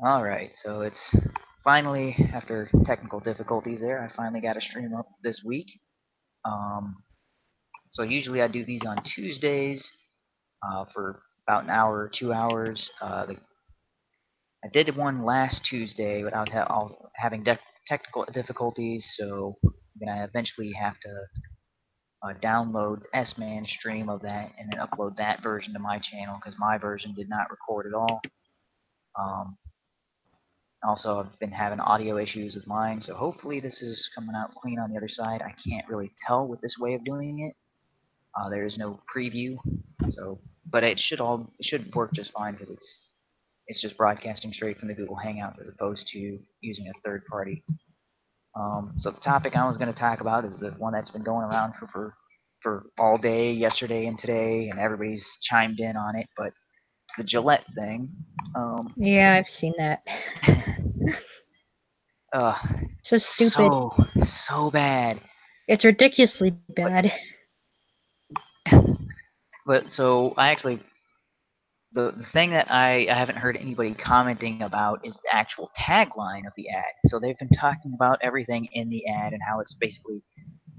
Alright, so it's finally, after technical difficulties there, I finally got a stream up this week. Um, so usually I do these on Tuesdays for about an hour or 2 hours. I did one last Tuesday, but I was having technical difficulties, so I'm gonna eventually have to download S-Man stream of that and then upload that version to my channel because my version did not record at all. Um, Also, I've been having audio issues with mine, so hopefully this is coming out clean on the other side. I can't really tell with this way of doing it. There is no preview, so but it should work just fine because it's just broadcasting straight from the Google Hangouts as opposed to using a third party. So the topic I was going to talk about is the one that's been going around for all day, yesterday and today, and everybody's chimed in on it. But the Gillette thing. Yeah, I've seen that. uh, So stupid. so bad. It's ridiculously But bad. but so I actually the thing that I haven't heard anybody commenting about is the actual tagline of the ad. So they've been talking about everything in the ad and how it's basically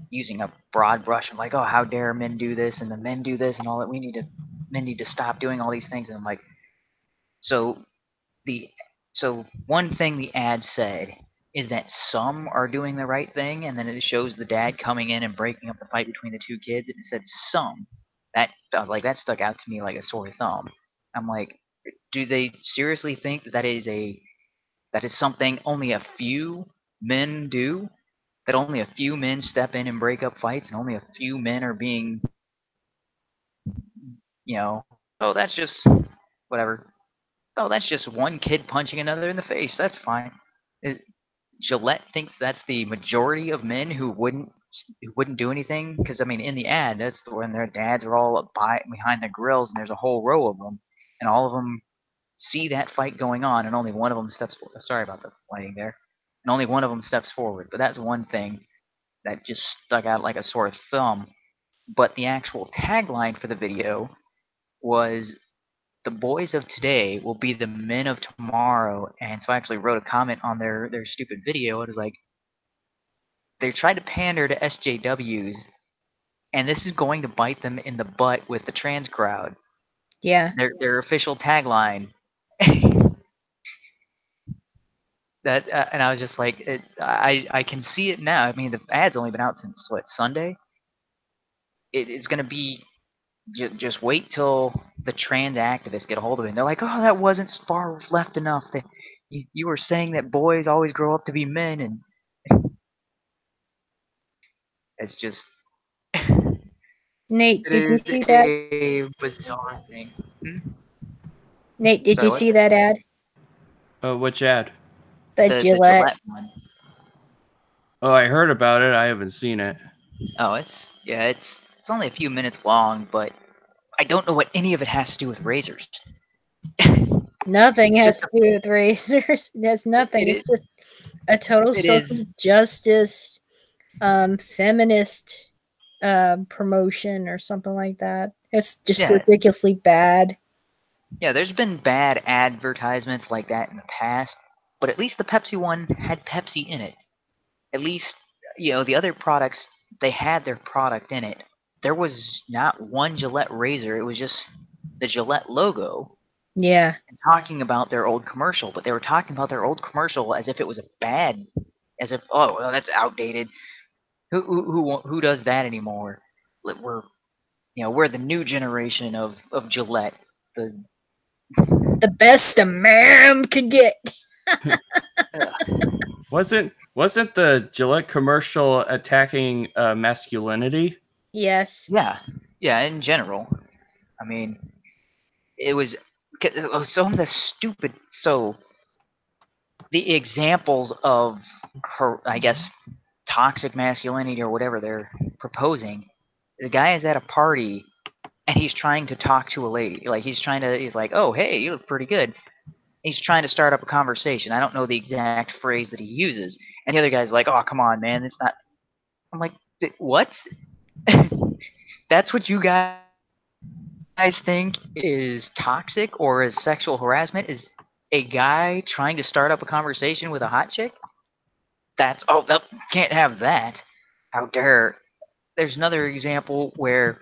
using a broad brush of like, oh, how dare men do this and the men do this and all that. Men need to stop doing all these things. And I'm like, so the so one thing the ad said is that some are doing the right thing, and then it shows the dad coming in and breaking up the fight between the two kids, and it said some. That I was like, that stuck out to me like a sore thumb. I'm like, do they seriously think that that is something only a few men do? That only a few men step in and break up fights, and only a few men are being, oh, that's just whatever. Oh, that's just one kid punching another in the face. That's fine. It, Gillette thinks that's the majority of men who wouldn't do anything because I mean in the ad that's when their dads are all behind the grills and there's a whole row of them and all of them see that fight going on and only one of them steps sorry about the lighting there and only one of them steps forward, but that's one thing that just stuck out like a sore thumb. But the actual tagline for the video was the boys of today will be the men of tomorrow. And so I actually wrote a comment on their stupid video. It was like they tried to pander to SJWs, and this is going to bite them in the butt with the trans crowd. Yeah. Their official tagline. That and I was just like, I can see it now. I mean, the ad's only been out since what, Sunday. It's gonna be just wait till the trans activists get a hold of it. And they're like, oh, that wasn't far left enough. You were saying that boys always grow up to be men, and it's just Nate, it did you is see that? a bizarre thing. Nate, did Sorry, you what? see that ad? Which ad? The The Gillette. Gillette one. Oh, I heard about it. I haven't seen it. Oh, it's only a few minutes long, but I don't know what any of it has to do with razors. Nothing Just has to do with razors. That's nothing. it It's just a total it social is justice, feminist promotion or something like that. It's just yeah ridiculously bad. yeah. There's been bad advertisements like that in the past, but at least the Pepsi one had Pepsi in it. At least the other products they had their product in it. There was not one Gillette razor. It was just the Gillette logo Yeah. and talking about their old commercial, but they were talking about their old commercial as if it was a bad, as if oh well, that's outdated. Who does that anymore? We're we're the new generation of Gillette. The The best a man could get. Wasn't the Gillette commercial attacking masculinity? Yes. yeah yeah in general. I mean it was some of the stupid the examples of her, I guess, toxic masculinity or whatever they're proposing. The guy is at a party and he's trying to talk to a lady. Like he's like, "Oh, hey, you look pretty good." He's trying to start up a conversation. I don't know the exact phrase that he uses. And the other guy's like, "Oh, come on, man. It's not." I'm like, "What?" That's what you guys think is toxic or is sexual harassment? Is a guy trying to start up a conversation with a hot chick, that can't have that. How dare. There's another example where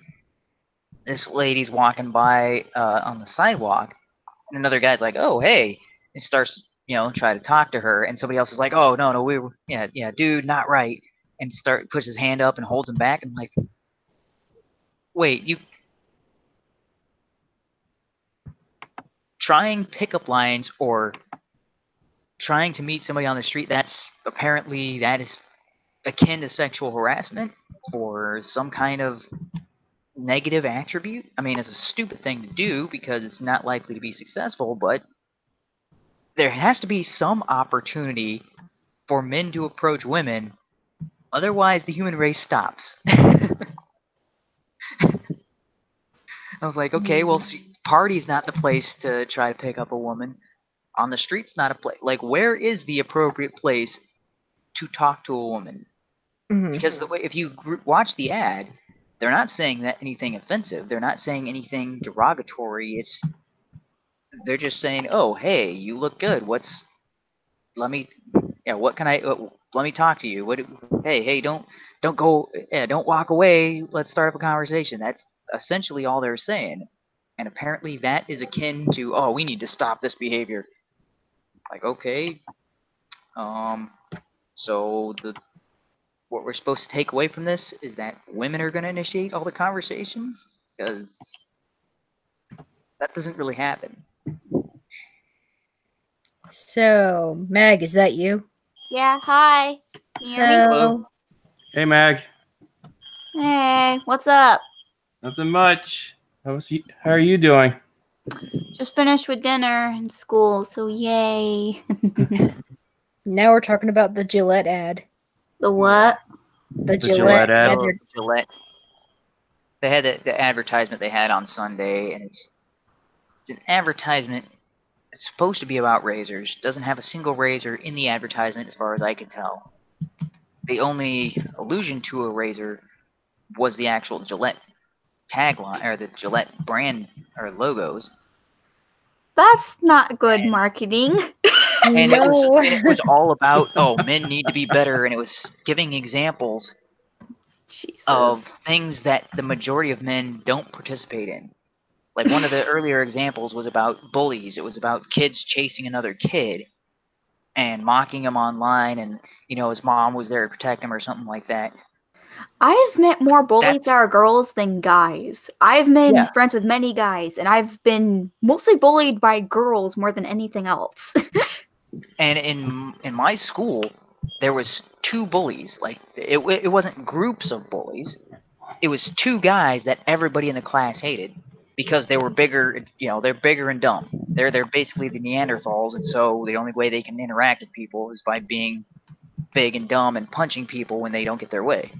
this lady's walking by on the sidewalk, and another guy's like, "Oh, hey," and starts, try to talk to her, and somebody else is like, "Oh, no, we were, yeah, dude, not right," and puts his hand up and holds him back, and I'm like, wait, you trying pickup lines or trying to meet somebody on the street? That is akin to sexual harassment or some kind of negative attribute. I mean, it's a stupid thing to do because it's not likely to be successful, but there has to be some opportunity for men to approach women. Otherwise, the human race stops. I was like, okay, well, party's not the place to try to pick up a woman. On the street's not a place. Like, where is the appropriate place to talk to a woman? Mhm. Because if you watch the ad, they're not saying that anything offensive. They're not saying anything derogatory. They're just saying, "Oh, hey, you look good. What can I? Let me talk to you. Hey, don't go. Yeah, don't walk away. Let's start up a conversation." That's essentially all they're saying. And apparently, that is akin to, "Oh, we need to stop this behavior." Like, okay, so what we're supposed to take away from this is that women are going to initiate all the conversations, because that doesn't really happen. So, Meg, is that you? Yeah, hi. Can you hear me? Hello. Hey, Mag. Hey, what's up? Nothing much. How are you doing? Just finished with dinner and school, so yay. Now we're talking about the Gillette ad. The what? The Gillette ad. Gillette. They had the advertisement they had on Sunday, and it's an advertisement. It's supposed to be about razors. Doesn't have a single razor in the advertisement, as far as I can tell. The only allusion to a razor was the actual Gillette tagline, or the Gillette brand or logos. That's not good marketing. And No. it was all about, oh, men need to be better, and it was giving examples Jesus. of things that the majority of men don't participate in. Like, one of the earlier examples was about bullies. It was about kids chasing another kid and mocking him online, and his mom was there to protect him or something like that. I've met more bullies that are girls than guys. I've been friends with many guys, and I've been mostly bullied by girls more than anything else. And in my school, there was 2 bullies. Like, it wasn't groups of bullies. It was 2 guys that everybody in the class hated because they were bigger. They're bigger and dumb. They're basically the Neanderthals, and so the only way they can interact with people is by being big and dumb and punching people when they don't get their way.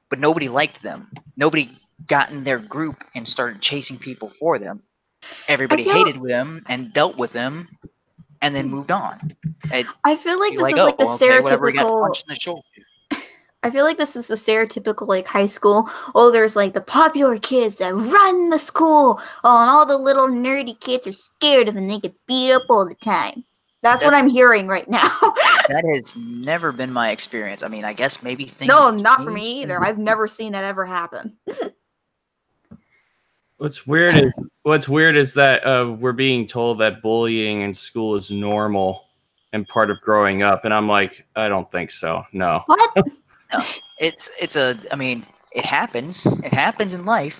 But nobody liked them. Nobody got in their group and started chasing people for them. Everybody hated them and dealt with them, and then moved on. I feel like this is like a stereotypical. I feel like this is a stereotypical like high school. Oh, there's like the popular kids that run the school. Oh, and all the little nerdy kids are scared of them. They get beat up all the time. That's what I'm hearing right now. That has never been my experience. I mean, I guess maybe things. No, not for me either. I've never seen that ever happen. What's weird is that we're being told that bullying in school is normal and part of growing up, and I'm like, I don't think so. No. What? No, I mean, it happens. It happens in life.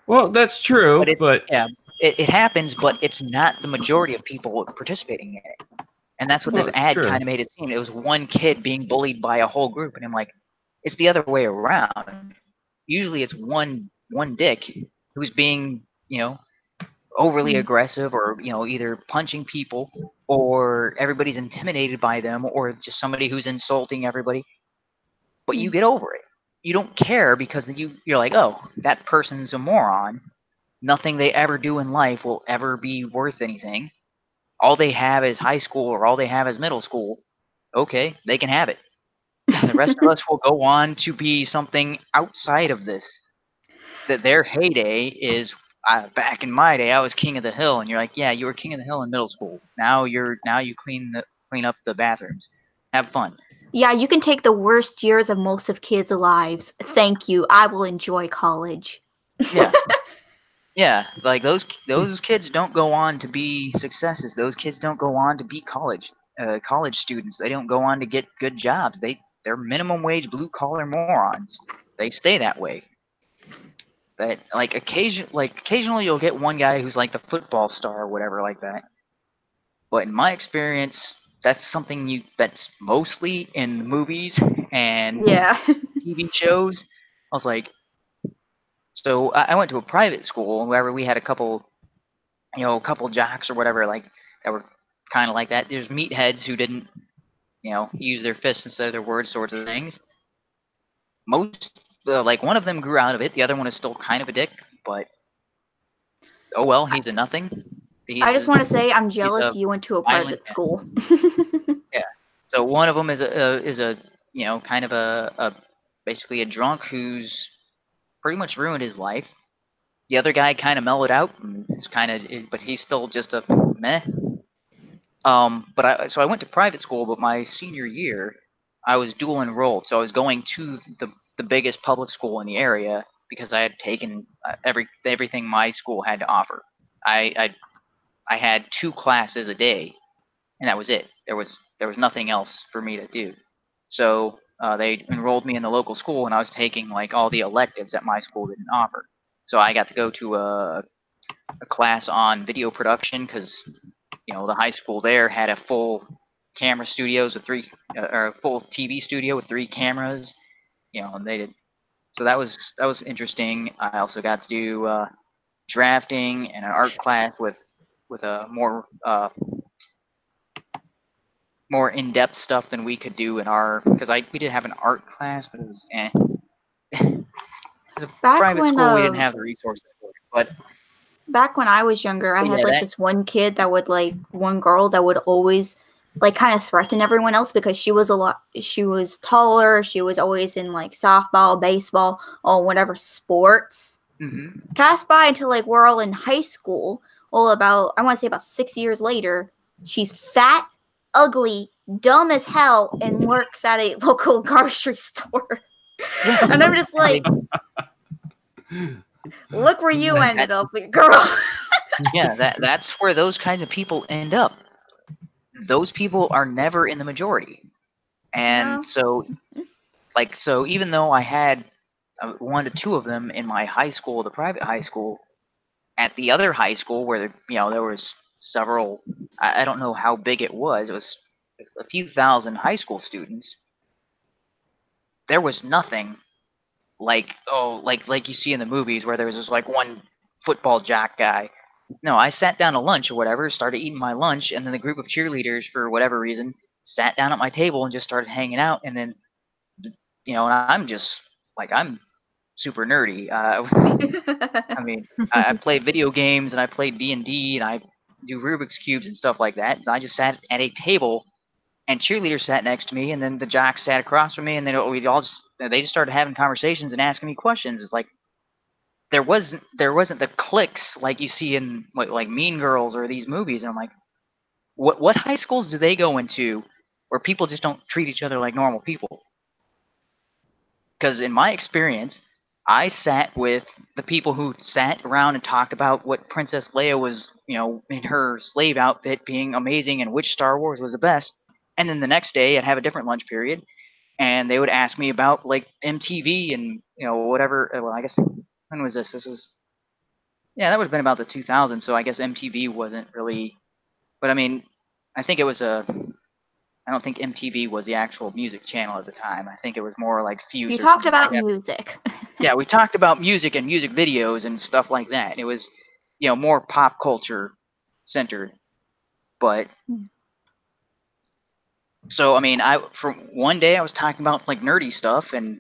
Well, that's true, but it happens, but it's not the majority of people participating in it. And that's what this ad kind of made it seem. It was one kid being bullied by a whole group, and I'm like, it's the other way around. Usually, it's one dick who's being, overly aggressive, or either punching people, or everybody's intimidated by them, or just somebody who's insulting everybody. But you get over it. You don't care because you're like, oh, that person's a moron. Nothing they ever do in life will ever be worth anything. All they have is high school, or all they have is middle school. Okay, they can have it. And the rest of us will go on to be something outside of this. That their heyday is back in my day, I was king of the hill, and you're like, yeah, you were king of the hill in middle school. Now you clean up the bathrooms. Have fun. Yeah, you can take the worst years of most of kids' lives. Thank you. I will enjoy college. Yeah. Yeah, like those kids don't go on to be successes. Those kids don't go on to be college students. They don't go on to get good jobs. They're minimum wage blue collar morons. They stay that way. That occasionally you'll get one guy who's like the football star or whatever like that. But in my experience, that's something that's mostly in movies and TV shows. I was like, so I went to a private school where we had a couple jocks or whatever like that were kind of like that. There's meatheads who didn't, use their fists instead of their words, sorts of things. Most like one of them grew out of it. The other one is still kind of a dick, but oh well, he's a nothing. I just want to say I'm jealous you went to a private school. Yeah. So one of them is a kind of a basically a drunk who's pretty much ruined his life. The other guy kind of mellowed out and but he's still just a meh. So I went to private school, but my senior year I was dual enrolled, so I was going to the biggest public school in the area because I had taken everything my school had to offer. I had 2 classes a day, and that was it. There was nothing else for me to do. So they enrolled me in the local school, and I was taking like all the electives that my school didn't offer. So I got to go to a class on video production because the high school there had a full camera studios with or a full TV studio with 3 cameras. And they did. So that was interesting. I also got to do drafting and an art class with a more in-depth stuff than we could do in our, because we did have an art class, but it was as a private school we didn't have the resources for it. But back when I was younger, I had this one kid that would one girl that would always kind of threaten everyone else because she was taller. She was always in softball, baseball, or whatever sports. Mm-hmm. Passed by until we're all in high school. Well, I want to say about 6 years later, she's fat, ugly, dumb as hell, and works at a local grocery store. Yeah. And I'm just like, look where you ended up, girl. Yeah, that's where those kinds of people end up. Those people are never in the majority. And so even though I had 1 to 2 of them in my high school, the private high school, at the other high school where there was several, I don't know how big it was a few thousand high school students, there was nothing like you see in the movies where there was this one football jock guy. No, I sat down to lunch or whatever, started eating my lunch, and then the group of cheerleaders, for whatever reason, sat down at my table and just started hanging out. And then, and I'm just I'm super nerdy. I mean, I play video games and I play D&D and I do Rubik's cubes and stuff like that. I just sat at a table, and cheerleaders sat next to me, and then the jocks sat across from me, and then they just started having conversations and asking me questions. It's like there wasn't the cliques like you see in like Mean Girls or these movies. And I'm like, what high schools do they go into where people just don't treat each other like normal people? Because in my experience, I sat with the people who sat around and talked about what Princess Leia was, in her slave outfit being amazing and which Star Wars was the best. And then the next day I'd have a different lunch period and they would ask me about MTV and, whatever. Well, I guess, when was this? This was, that would have been about the 2000s. So I guess MTV wasn't really, but I mean, I don't think MTV was the actual music channel at the time. I think it was more like Fuse. You talked about music. Yeah, we talked about music and music videos and stuff like that. It was, more pop culture centered. But so I mean, for one day I was talking about nerdy stuff, and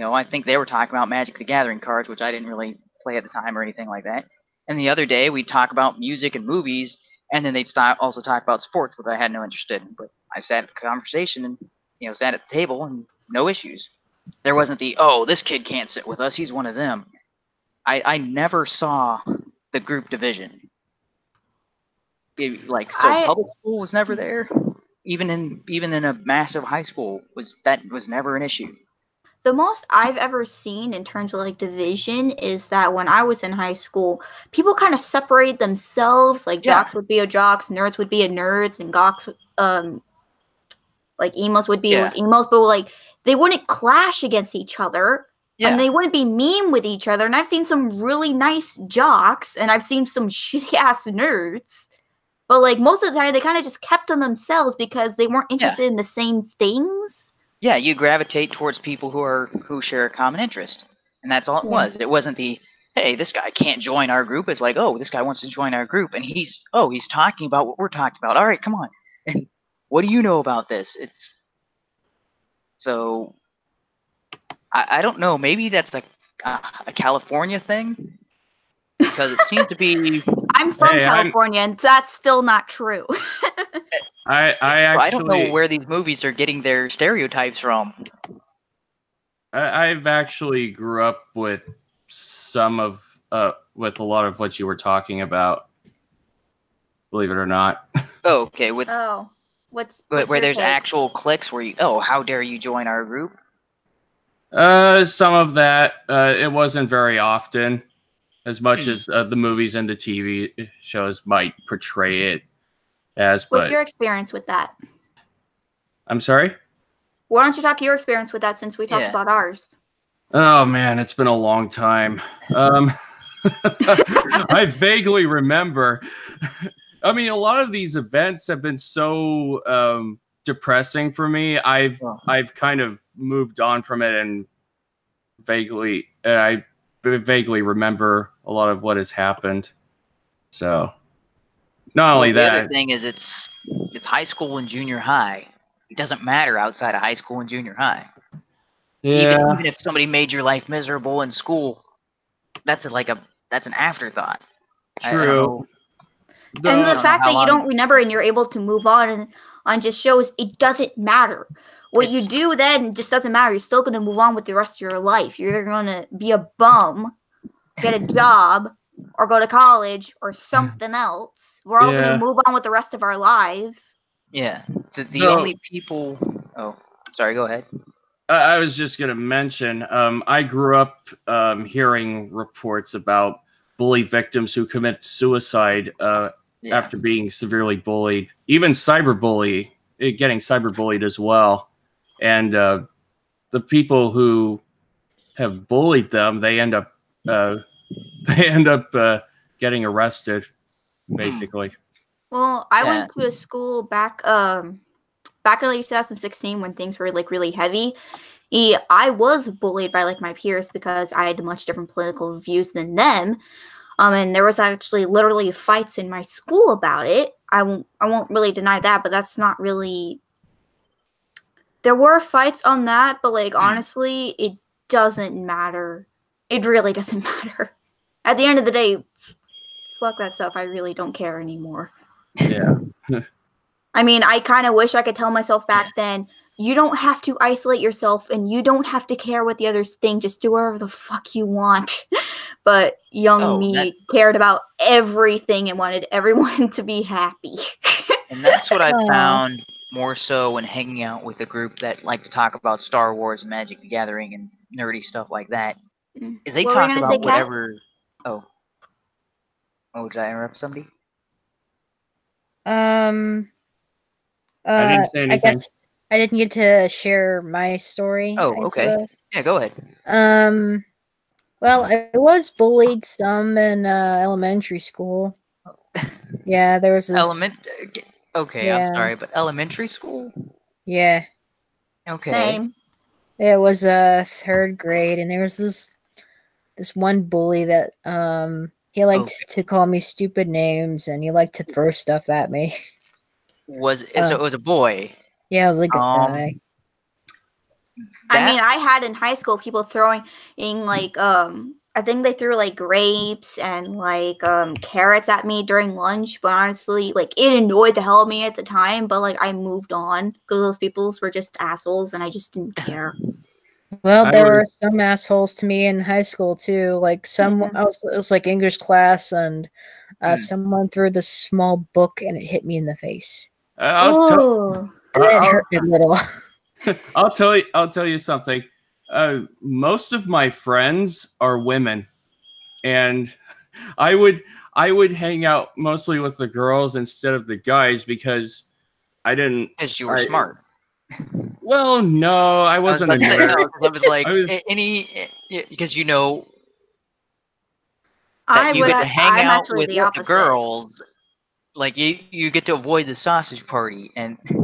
I think they were talking about Magic the Gathering cards, which I didn't really play at the time or anything like that. And the other day we'd talk about music and movies, and then they'd also talk about sports, which I had no interest in. But I sat at the conversation and sat at the table and no issues. There wasn't this kid can't sit with us, he's one of them. I never saw the group division. Public school was never there. Even in a massive high school was never an issue. The most I've ever seen in terms of like division is that when I was in high school, people kind of separate themselves. Like jocks would be a jocks, nerds would be a nerds, and gawks, like emos would be with emos. But like they wouldn't clash against each other, and they wouldn't be mean with each other. And I've seen some really nice jocks, and I've seen some shitty ass nerds. But like most of the time, they kind of just kept to themselves because they weren't interested in the same things. Yeah, you gravitate towards people who share a common interest, and that's all it was. It wasn't hey, this guy can't join our group. It's like, oh, this guy wants to join our group, and he's talking about what we're talking about. All right, come on. And what do you know about this? So I don't know. Maybe that's a California thing, because it seems to be. I'm from California, and that's still not true. I don't know where these movies are getting their stereotypes from. I've actually grew up with with a lot of what you were talking about. Believe it or not. Oh, okay. What's where there's actual cliques where how dare you join our group? Some of that. It wasn't very often, as much as the movies and the TV shows might portray it. What's your experience with that? I'm sorry? Why don't you talk your experience with that since we talked about ours? Oh, man, it's been a long time. I vaguely remember. I mean, a lot of these events have been so depressing for me. I've kind of moved on from it, and I vaguely remember a lot of what has happened. So... Not only that. The other thing is it's high school and junior high. It doesn't matter outside of high school and junior high. Yeah. Even if somebody made your life miserable in school, that's an afterthought. True. And the fact that you don't remember and you're able to move on just shows it doesn't matter. What you do then just doesn't matter. You're still going to move on with the rest of your life. You're going to be a bum, get a job, or go to college, or something else. We're all going to move on with the rest of our lives. Yeah. The only people... Oh, sorry, go ahead. I was just going to mention, I grew up hearing reports about bully victims who commit suicide after being severely bullied. Even getting cyberbullied as well. And the people who have bullied them, they end up getting arrested, basically. Well, I went to a school back in like 2016 when things were like really heavy. I was bullied by like my peers because I had much different political views than them. And there was actually literally fights in my school about it. I won't really deny that, but that's not really. There were fights on that, but like honestly, it doesn't matter. It really doesn't matter. At the end of the day, fuck that stuff. I really don't care anymore. Yeah. I mean, I kind of wish I could tell myself back then, you don't have to isolate yourself and you don't have to care what the others think. Just do whatever the fuck you want. But young me cared about everything and wanted everyone to be happy. And that's what I found more so when hanging out with a group that like to talk about Star Wars, Magic the Gathering, and nerdy stuff like that. Is they talk about whatever... Oh. Oh, did I interrupt somebody? I didn't say anything. I guess I didn't get to share my story. Oh, okay. Yeah, go ahead. Well, I was bullied some in elementary school. Yeah, there was this... Okay, yeah. I'm sorry, but elementary school? Yeah. Okay. Same. It was 3rd grade, and there was this one bully that he liked to call me stupid names, and he liked to throw stuff at me. So it was a boy? Yeah, it was like a guy. I mean, I had in high school people throwing like I think they threw like grapes and like carrots at me during lunch, but honestly, like it annoyed the hell out of me at the time, but like I moved on because those people were just assholes and I just didn't care. Well, there were some assholes to me in high school too. Like it was like English class, and someone threw this small book and it hit me in the face. It hurt a little. I'll tell you something. Most of my friends are women, and I would hang out mostly with the girls instead of the guys because I didn't. Because you were smart. Well, no, I wasn't a nerd. I was like, because you know that you get to hang out with the girls. Like you get to avoid the sausage party and. Okay.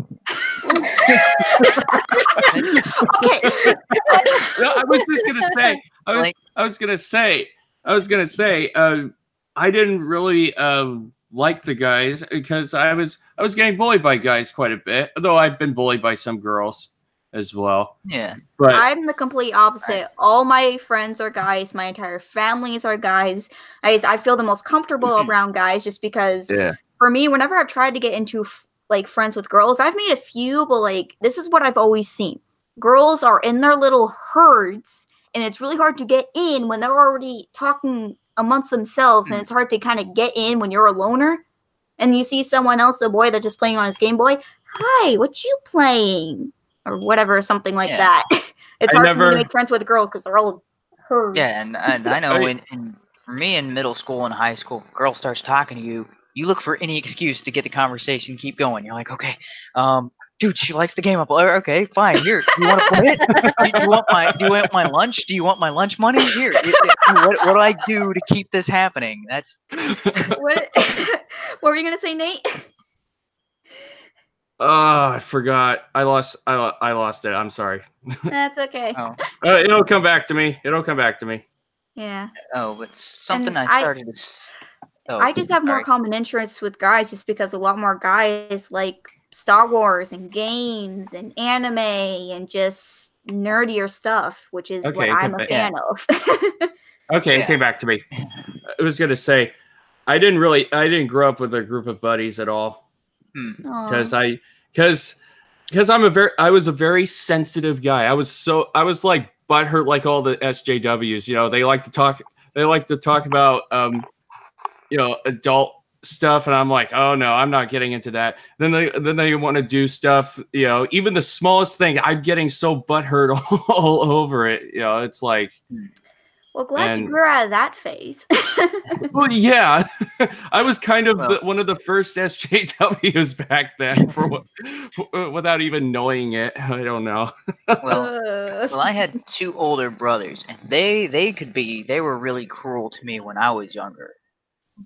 No, I was just gonna say. I was gonna say. I didn't really like the guys because I was getting bullied by guys quite a bit. Though I've been bullied by some girls as well. Yeah. But I'm the complete opposite. All my friends are guys. My entire families are guys. I feel the most comfortable around guys just because. Yeah. For me, whenever I've tried to get into like friends with girls, I've made a few, but like this is what I've always seen. Girls are in their little herds, and it's really hard to get in when they're already talking amongst themselves, and it's hard to kind of get in when you're a loner. And you see someone else, a boy that's just playing on his Game Boy. Hi, what you playing? Or whatever, something like that. It's hard for me to make friends with girls because they're all herds. Yeah, and I know for me in middle school and high school, if a girl starts talking to you, you look for any excuse to get the conversation keep going. You're like, okay, dude, she likes the game. Okay, fine. Here, do you want to play it? Do you want my lunch? Do you want my lunch money? Here, what do I do to keep this happening? That's what were you gonna say, Nate? Oh, I forgot. I lost it. I'm sorry. That's okay. It'll come back to me. Yeah. Oh, but something I started to. I just have more common interests with guys just because a lot more guys like Star Wars and games and anime and just nerdier stuff, which is what I'm a fan of. Okay, it came back to me. I was gonna say, I didn't grow up with a group of buddies at all, because I was a very sensitive guy. I was like butthurt like all the SJWs. You know, they like to talk about adult stuff, and I'm like, oh no, I'm not getting into that. Then they want to do stuff, even the smallest thing, I'm getting so butthurt all over it. It's like, well, glad you grew out of that phase. Well, yeah, I was kind of one of the first SJWs back then, without even knowing it. I don't know. Well, I had two older brothers, and they were really cruel to me when I was younger.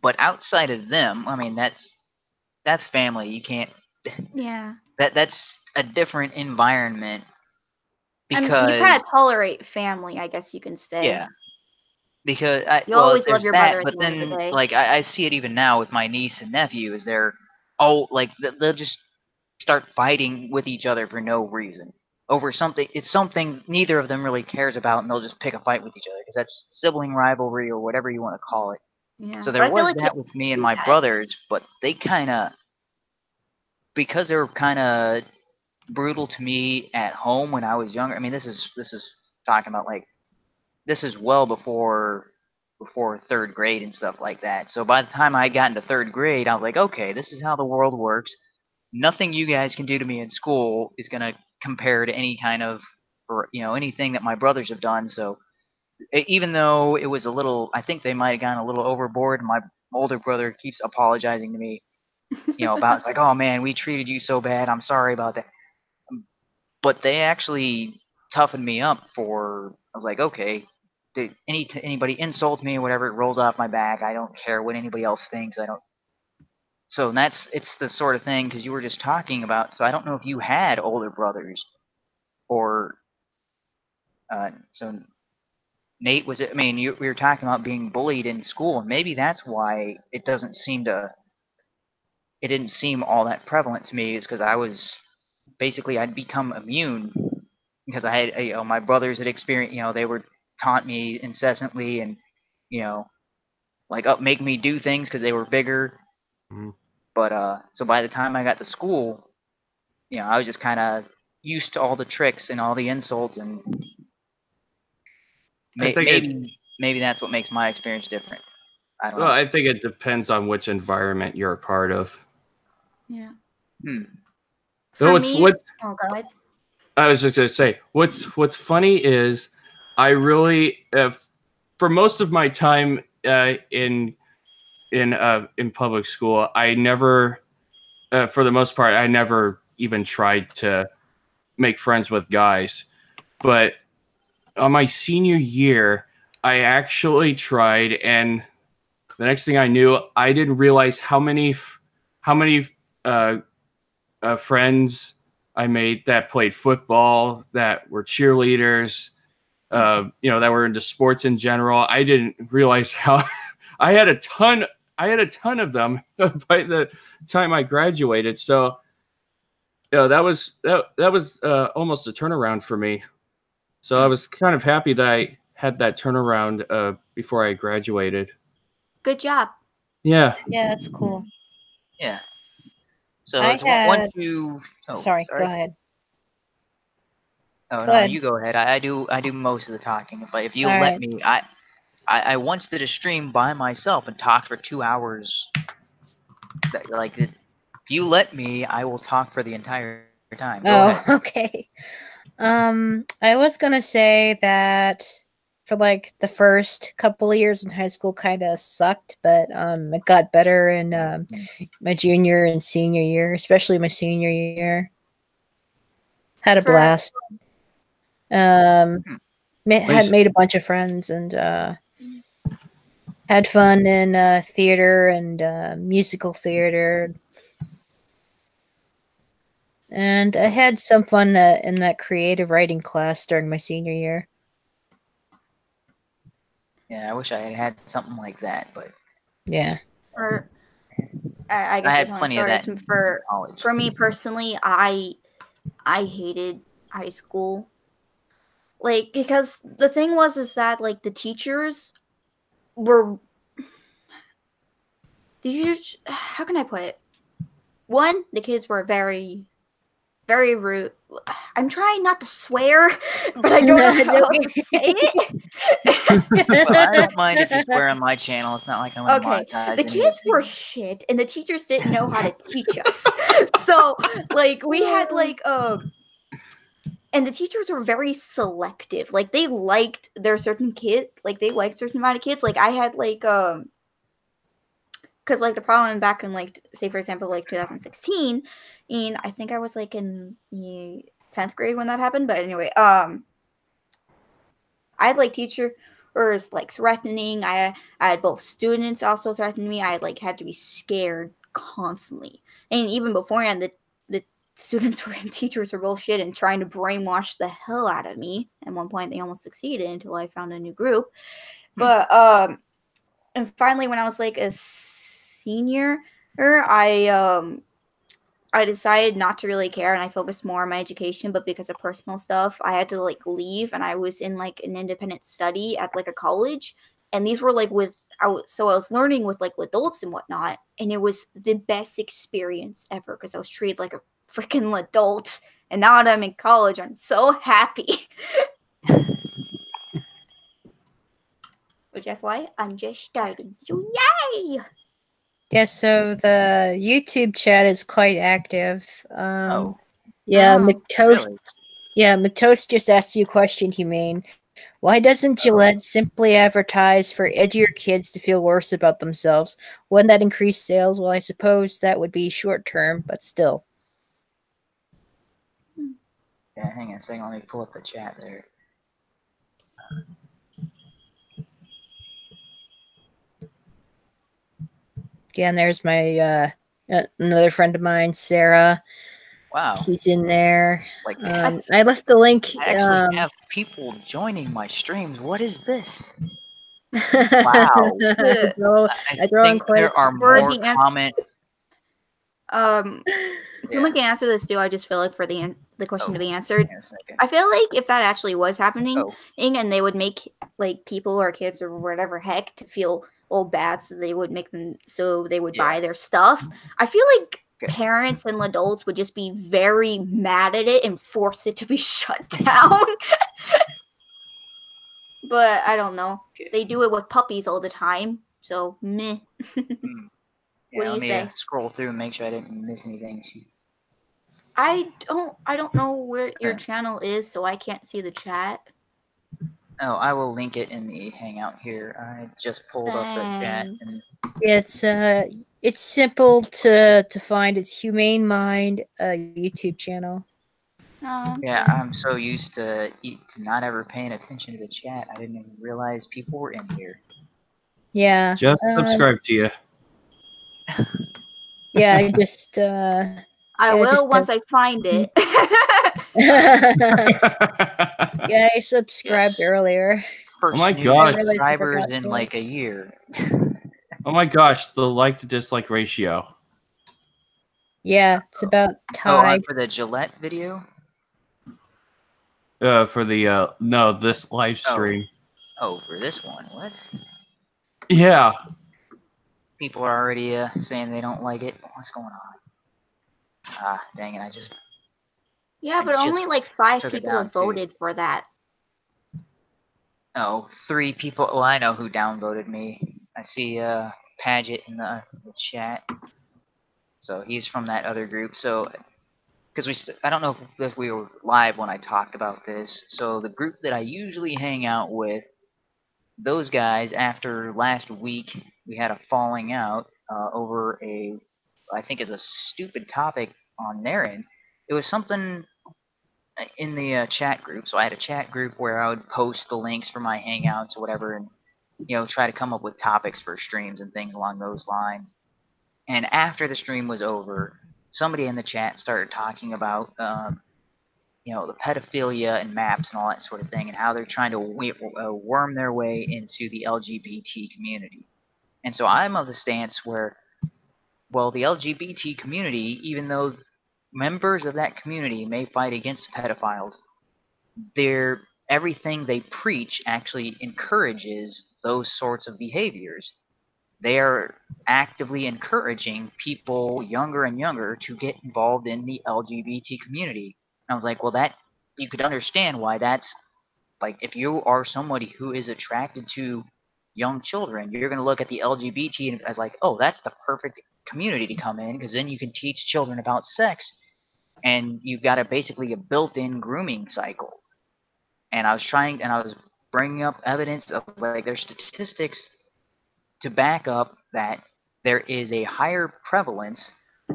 But outside of them, I mean, that's family. You can't. Yeah. That's a different environment. Because you kind of tolerate family, I guess you can say. Yeah. Because you always love your brother. But then, like, I see it even now with my niece and nephew. Is they'll just start fighting with each other for no reason over something. It's something neither of them really cares about, and they'll just pick a fight with each other because that's sibling rivalry or whatever you want to call it. Yeah. So there was that with me and my brothers, but they because they were kind of brutal to me at home when I was younger. I mean, this is talking about like this is well before third grade and stuff like that. So by the time I got into third grade, I was like, okay, this is how the world works. Nothing you guys can do to me in school is gonna compare to any kind of anything that my brothers have done. So. Even though it was a little, I think they might have gone a little overboard. My older brother keeps apologizing to me, about it's like, oh man, we treated you so bad. I'm sorry about that. But they actually toughened me up I was like, okay, did anybody insult me or whatever, it rolls off my back. I don't care what anybody else thinks. So it's the sort of thing, because you were just talking about. So I don't know if you had older brothers or so. Nate, was it? I mean, we were talking about being bullied in school, and maybe that's why it didn't seem all that prevalent to me. Is because I'd become immune because I had, my brothers had experienced, they would taunt me incessantly and, make me do things because they were bigger. Mm-hmm. But so by the time I got to school, I was just kind of used to all the tricks and all the insults, and Maybe that's what makes my experience different. I don't know. I think it depends on which environment you're a part of. Yeah. So go ahead. I was just gonna say, what's funny is, I really, for most of my time in public school, I never, for the most part, I never even tried to make friends with guys. But on my senior year, I actually tried, and the next thing I knew, I didn't realize how many friends I made that played football, that were cheerleaders, that were into sports in general. I didn't realize how I had a ton of them by the time I graduated. So, that was almost a turnaround for me. So I was kind of happy that I had that turnaround before I graduated. Good job. Yeah. Yeah, that's cool. Yeah. So it's one, two. Oh, sorry, go ahead. Oh, no, you go ahead. I do most of the talking. If you let me, I once did a stream by myself and talked for 2 hours. If you let me, I will talk for the entire time. Go ahead. Okay. I was gonna say that for like the first couple of years in high school kind of sucked, but it got better in my junior and senior year, especially my senior year. Had a blast. Had made a bunch of friends and had fun in theater and musical theater. And I had some fun in that creative writing class during my senior year. Yeah, I wish I had something like that, but yeah. I guess I had plenty of that. For me personally, I hated high school. Like, because the thing is that like the teachers were how can I put it? One, the kids were very, very rude. I'm trying not to swear, but I don't know how to say it. Well, I don't mind if you swear on my channel. It's not like I'm gonna monetize. The kids were shit, and the teachers didn't know how to teach us. So, like, we had like and the teachers were very selective. Like, they liked their certain kid. Like, they liked certain amount of kids. Like, I had like because like the problem back in like, say for example, like 2016, and I think I was like in the 10th grade when that happened. But anyway, I had like teachers like threatening. I had both students also threatening me. I like had to be scared constantly, and even beforehand, the students and teachers were both shit and trying to brainwash the hell out of me. At one point, they almost succeeded until I found a new group. But and finally, when I was like a senior, I decided not to really care, and I focused more on my education. But because of personal stuff, I had to like leave, and I was in like an independent study at like a college, and these were like so I was learning with like adults and whatnot, and it was the best experience ever because I was treated like a freaking adult. And now that I'm in college, I'm so happy. Which FY, I'm just starting. So yay! Yeah, so the YouTube chat is quite active. Yeah, McToast. Really? Yeah, McToast just asked you a question, Humane. Why doesn't Gillette simply advertise for edgier kids to feel worse about themselves? Wouldn't that increase sales? Well, I suppose that would be short term, but still. Yeah, hang on a second. Let me pull up the chat there. Yeah, and there's my another friend of mine, Sarah. Wow, she's in there. Like, I left the link. I actually have people joining my streams. What is this? Wow. I think there are more comment. Someone can answer this too. I just feel like for the question to be answered, I feel like if that actually was happening, and they would make like people or kids or whatever heck to feel bad, so they would make them buy their stuff. I feel like parents and adults would just be very mad at it and force it to be shut down. but I don't know. They do it with puppies all the time, so meh. What do you say? Scroll through and make sure I didn't miss anything too. I don't know where your channel is, so I can't see the chat. Oh, I will link it in the Hangout here. I just pulled up the chat. And... It's simple to find. It's Humane Mind YouTube channel. Oh, okay. Yeah, I'm so used to not ever paying attention to the chat. I didn't even realize people were in here. Yeah. Just subscribe to you. Yeah, I just. I will once I find it. Yeah, I subscribed earlier. Oh my god, subscribers in like a year. Oh my gosh, the like to dislike ratio. Yeah, it's about tied. For the Gillette video? For the no, this live stream. Oh, for this one, what? Yeah. People are already saying they don't like it. What's going on? Ah, dang it! Yeah, but only like 5 people have voted for that. Oh, 3 people. Well, I know who downvoted me. I see Paget in the chat. So he's from that other group. So, because I don't know if we were live when I talked about this. So the group that I usually hang out with, those guys, after last week, we had a falling out over I think is a stupid topic on their end. It was something in the chat group. So I had a chat group where I would post the links for my hangouts or whatever, and try to come up with topics for streams and things along those lines. And after the stream was over, somebody in the chat started talking about the pedophilia and maps and all that sort of thing, and how they're trying to worm their way into the LGBT community. And so I'm of the stance where, well, the LGBT community, even though members of that community may fight against pedophiles, everything they preach actually encourages those sorts of behaviors. They are actively encouraging people younger and younger to get involved in the LGBT community. And I was like, well, that you could understand why that's like, if you are somebody who is attracted to young children, you're going to look at the LGBT as like, oh, that's the perfect community to come in, because then you can teach children about sex, and you've got basically a built-in grooming cycle. And I was bringing up evidence of like their statistics to back up that there is a higher prevalence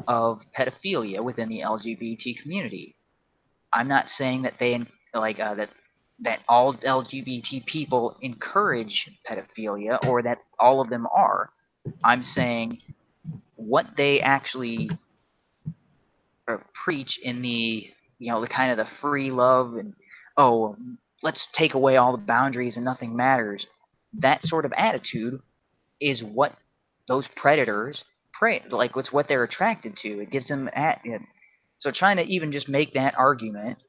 of pedophilia within the LGBT community. I'm not saying that they that all LGBT people encourage pedophilia or that all of them are. I'm saying what they actually preach in the the kind of the free love and let's take away all the boundaries and nothing matters. That sort of attitude is what those predators it's what they're attracted to. It gives them so trying to even just make that argument,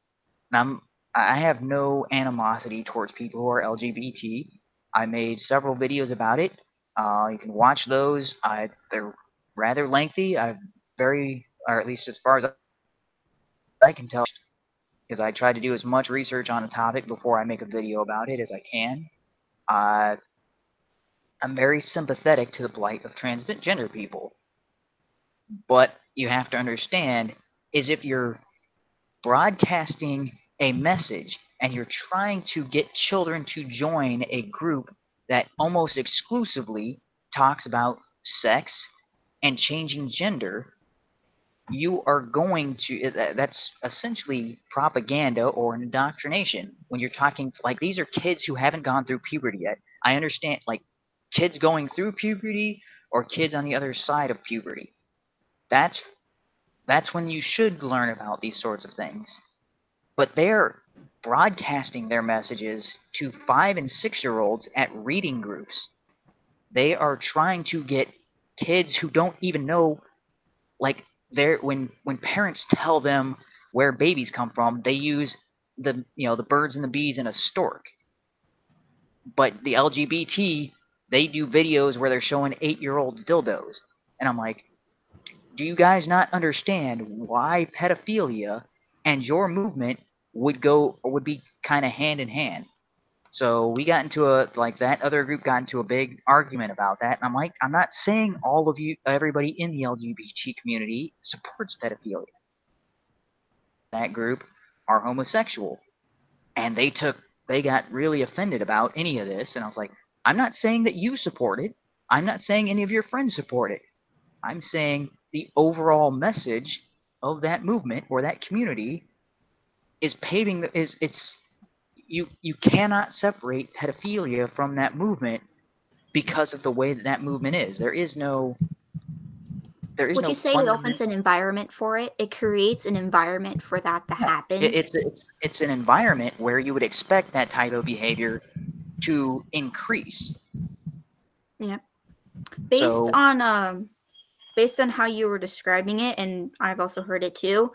and I have no animosity towards people who are LGBT. I made several videos about it. You can watch those. They're rather lengthy. Or at least as far as I can tell, because I try to do as much research on a topic before I make a video about it as I can. I'm very sympathetic to the plight of transgender people. But you have to understand is if you're broadcasting a message and you're trying to get children to join a group that almost exclusively talks about sex and changing gender, you are going to that's essentially propaganda or an indoctrination. When you're talking like these are kids who haven't gone through puberty yet. I understand like kids going through puberty or kids on the other side of puberty. That's when you should learn about these sorts of things. But they're broadcasting their messages to 5- and 6-year-olds at reading groups. They are trying to get kids who don't even know, like when parents tell them where babies come from, they use the birds and the bees and a stork. But the LGBT, they do videos where they're showing 8-year-old dildos. And I'm like, do you guys not understand why pedophilia and your movement would be kind of hand in hand? So we got into that other group got into a big argument about that. And I'm like, I'm not saying all of you, everybody in the LGBT community supports pedophilia. That group are homosexual. And they got really offended about any of this. And I was like, I'm not saying that you support it. I'm not saying any of your friends support it. I'm saying the overall message of that movement or that community is paving you cannot separate pedophilia from that movement because of the way that movement is. There is no Would you say it opens an environment for it? It creates an environment for that to happen. It's an environment where you would expect that type of behavior to increase. Yeah. Based on how you were describing it, and I've also heard it too,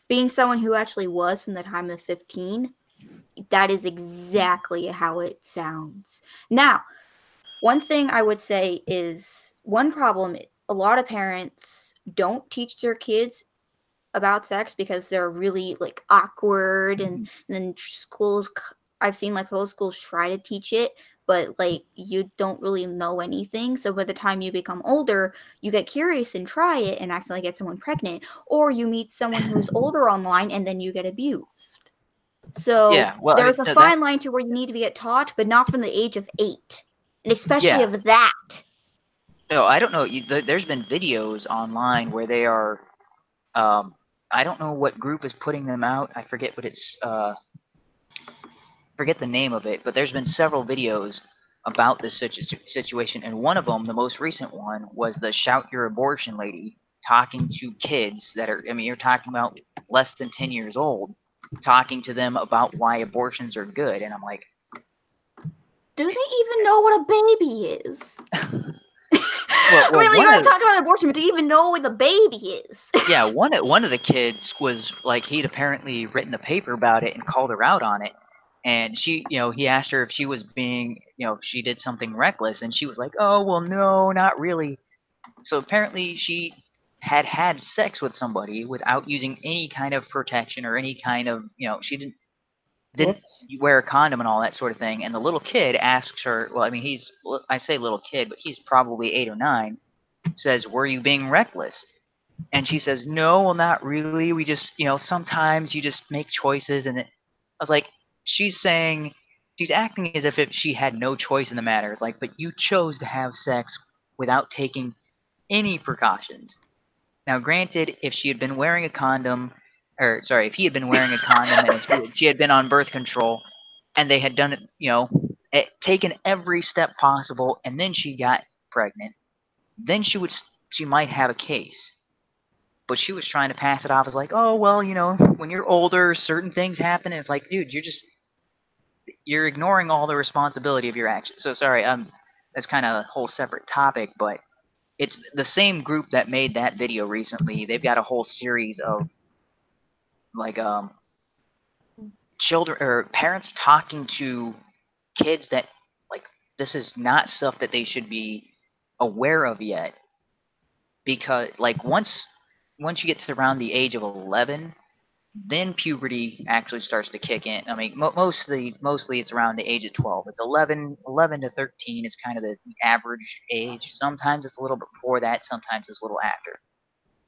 being someone who actually was from the time of 15, that is exactly how it sounds. Now, one thing I would say is one problem, a lot of parents don't teach their kids about sex because they're really like awkward, and then schools, I've seen like most schools try to teach it, but like you don't really know anything. So by the time you become older, you get curious and try it and accidentally get someone pregnant, or you meet someone who's older online and then you get abused. So yeah, well, there's a fine line to where you need to get taught, but not from the age of 8, and especially of that. No, I don't know. There's been videos online where they are. I don't know what group is putting them out. I forget what it's. Forget the name of it, but there's been several videos about this situation, and one of them, the most recent one, was the Shout Your Abortion lady talking to kids that are. I mean, you're talking about less than 10 years old, talking to them about why abortions are good, and I'm like, do they even know what a baby is? Well, really, you're talking about abortion, but do you even know what the baby is? Yeah, one of the kids was like, he'd apparently written a paper about it and called her out on it, and she, he asked her if she was being, she did something reckless, and she was like, oh, well, no, not really. So apparently she had sex with somebody without using any kind of protection or any kind of, she didn't wear a condom and all that sort of thing. And the little kid asks her, well, I mean, I say little kid, but he's probably 8 or 9, says, were you being reckless? And she says, no, well, not really. We just, sometimes you just make choices. And I was like, she's acting as if she had no choice in the matter. It's like, but you chose to have sex without taking any precautions. Now, granted, if she had been wearing a condom, if he had been wearing a condom and she had been on birth control, and they had done it, taken every step possible, and then she got pregnant, then she might have a case. But she was trying to pass it off as like, oh, well, when you're older, certain things happen, and it's like, dude, you're ignoring all the responsibility of your actions. So sorry, that's kind of a whole separate topic, but it's the same group that made that video recently. They've got a whole series of like children or parents talking to kids that like this is not stuff that they should be aware of yet, because like once you get to around the age of 11, then puberty actually starts to kick in. I mean, mostly it's around the age of 12. It's 11 to 13 is kind of the average age. Sometimes it's a little bit before that. Sometimes it's a little after.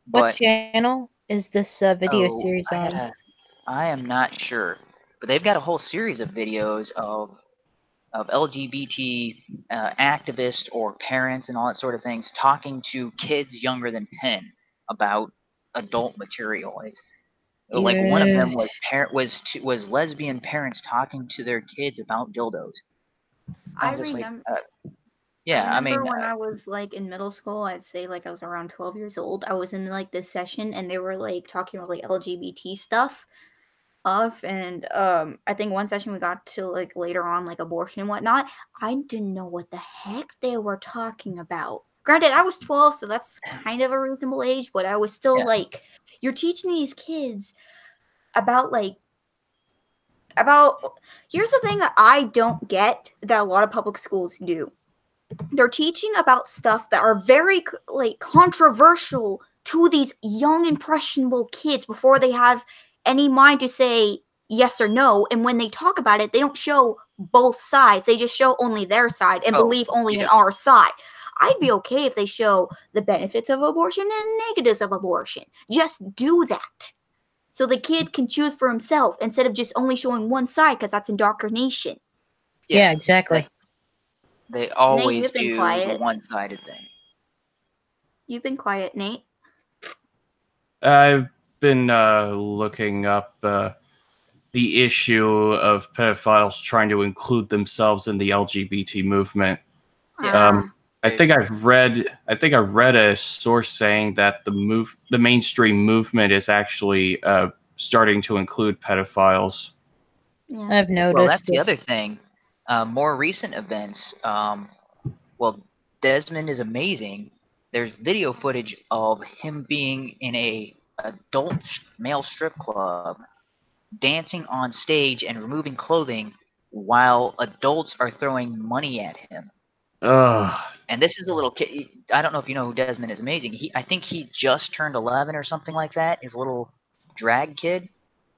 What channel is this video series on? I am not sure, but they've got a whole series of videos of LGBT activists or parents and all that sort of things talking to kids younger than 10 about adult material. It's like one of them was lesbian parents talking to their kids about dildos. I remember. I remember when I was like in middle school, I'd say like I was around 12 years old. I was in like this session and they were like talking about like LGBT stuff. And I think one session we got to like later on like abortion and whatnot. I didn't know what the heck they were talking about. Granted, I was 12, so that's kind of a reasonable age, but I was still like, you're teaching these kids about here's the thing that I don't get that a lot of public schools do. They're teaching about stuff that are very like controversial to these young impressionable kids before they have any mind to say yes or no. And when they talk about it, they don't show both sides. They just show only their side and believe only in our side. I'd be okay if they show the benefits of abortion and negatives of abortion. Just do that. So the kid can choose for himself instead of just only showing one side, because that's indoctrination. Yeah, exactly. They always do the one-sided thing. You've been quiet, Nate. I've been looking up the issue of pedophiles trying to include themselves in the LGBT movement. I think I read a source saying that the mainstream movement is actually starting to include pedophiles. Yeah. I've noticed. Well, that's the other thing. More recent events. Well, Desmond is amazing. There's video footage of him being in a adult male strip club, dancing on stage and removing clothing while adults are throwing money at him. And this is a little kid. I don't know if you know who Desmond is amazing. I think he just turned 11 or something like that. His little drag kid.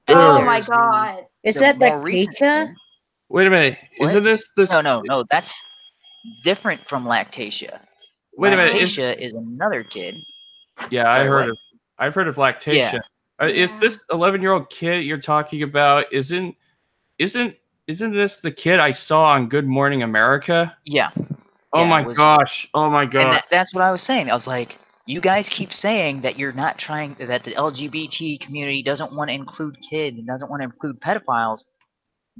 Oh my god! Is that Lactatia? Wait a minute. What? Isn't this? No. That's different from Lactatia. Wait a minute. Lactatia is another kid. Yeah, Sorry, I've heard of Lactatia. Yeah. Is this 11-year-old kid you're talking about? Isn't this the kid I saw on Good Morning America? Yeah. Oh my gosh. Oh my god. And that's what I was saying. I was like, you guys keep saying that you're not trying, that the LGBT community doesn't want to include kids and doesn't want to include pedophiles.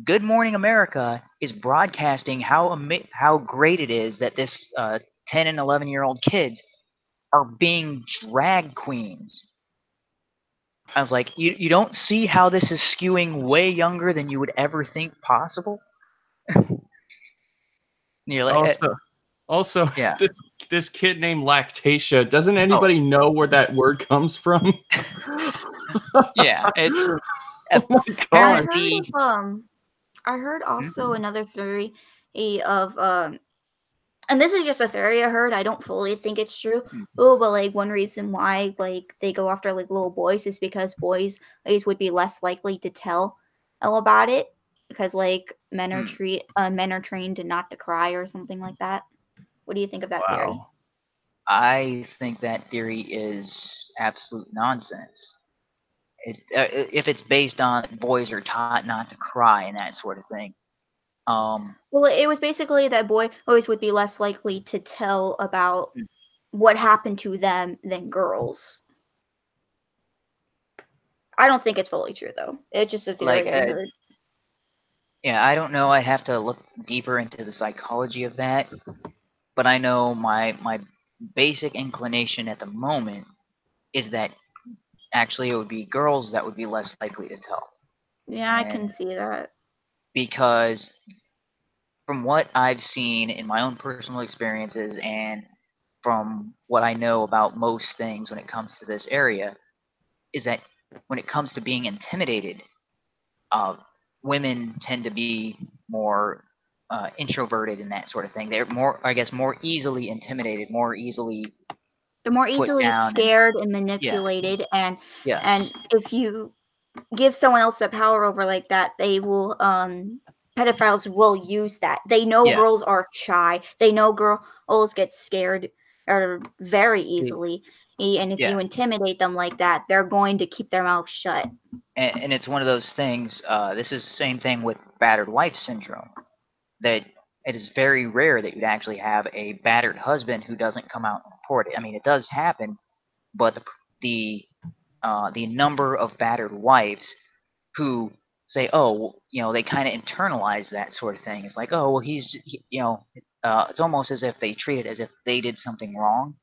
Good Morning America is broadcasting how great it is that this 10 and 11-year-old kids are being drag queens. I was like, you don't see how this is skewing way younger than you would ever think possible? You're like, also, yeah. This kid named Lactatia, doesn't anybody know where that word comes from? Yeah, it's oh my god. I heard also another theory of and this is just a theory I heard. I don't fully think it's true. But like one reason why like they go after like little boys is because boys would be less likely to tell about it, because like men are trained not to cry or something like that. What do you think of that theory? I think that theory is absolute nonsense. If it's based on boys are taught not to cry and that sort of thing. Well, it was basically that boys would be less likely to tell about what happened to them than girls. I don't think it's fully true, though. It's just a theory I heard. Yeah, I don't know. I'd have to look deeper into the psychology of that. But I know my basic inclination at the moment is that actually it would be girls that would be less likely to tell. Yeah, I can see that. Because from what I've seen in my own personal experiences and from what I know about most things when it comes to this area, is that when it comes to being intimidated, women tend to be more introverted and that sort of thing. They're more, I guess, more easily intimidated, more easily. They're more easily scared and manipulated, and if you give someone else the power over like that, they will. Pedophiles will use that. They know girls are shy. They know girls get scared very easily. And if you intimidate them like that, they're going to keep their mouth shut. And it's one of those things, this is the same thing with battered wife syndrome, that it is very rare that you'd actually have a battered husband who doesn't come out and report it. I mean, it does happen, but the number of battered wives who say, oh, you know, they kind of internalize that sort of thing. It's like, oh, well, it's almost as if they treat it as if they did something wrong.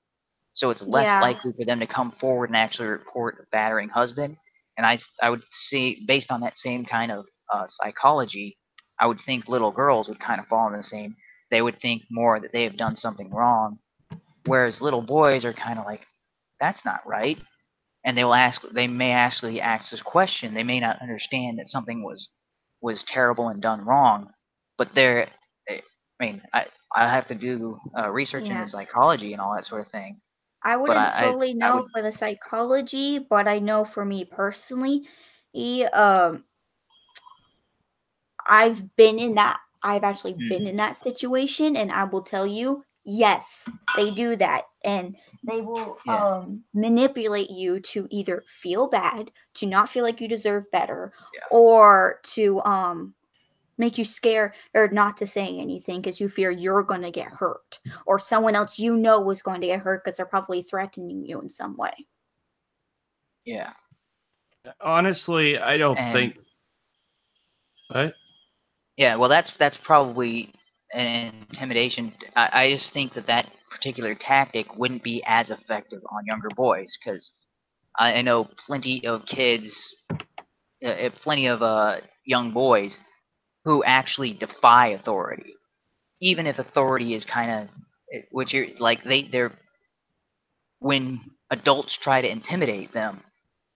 So it's less likely for them to come forward and actually report a battering husband. And I would see, based on that same kind of psychology, I would think little girls would kind of fall in the same. They would think more that they have done something wrong, whereas little boys are kind of like, that's not right. And they may actually ask this question. They may not understand that something was terrible and done wrong, but I have to do research into psychology and all that sort of thing. I wouldn't fully know for the psychology, but I know for me personally, I've been in that. I've actually been in that situation, and I will tell you, yes, they do that, and they will manipulate you to either feel bad, to not feel like you deserve better, or to make you scared or not to say anything because you fear you're going to get hurt, or someone else you know was going to get hurt because they're probably threatening you in some way. Yeah. Honestly, I don't think. What? Yeah, well, that's probably an intimidation. I just think that particular tactic wouldn't be as effective on younger boys, because I know plenty of kids, plenty of young boys who actually defy authority, even if authority is kind of, which you're like they're when adults try to intimidate them,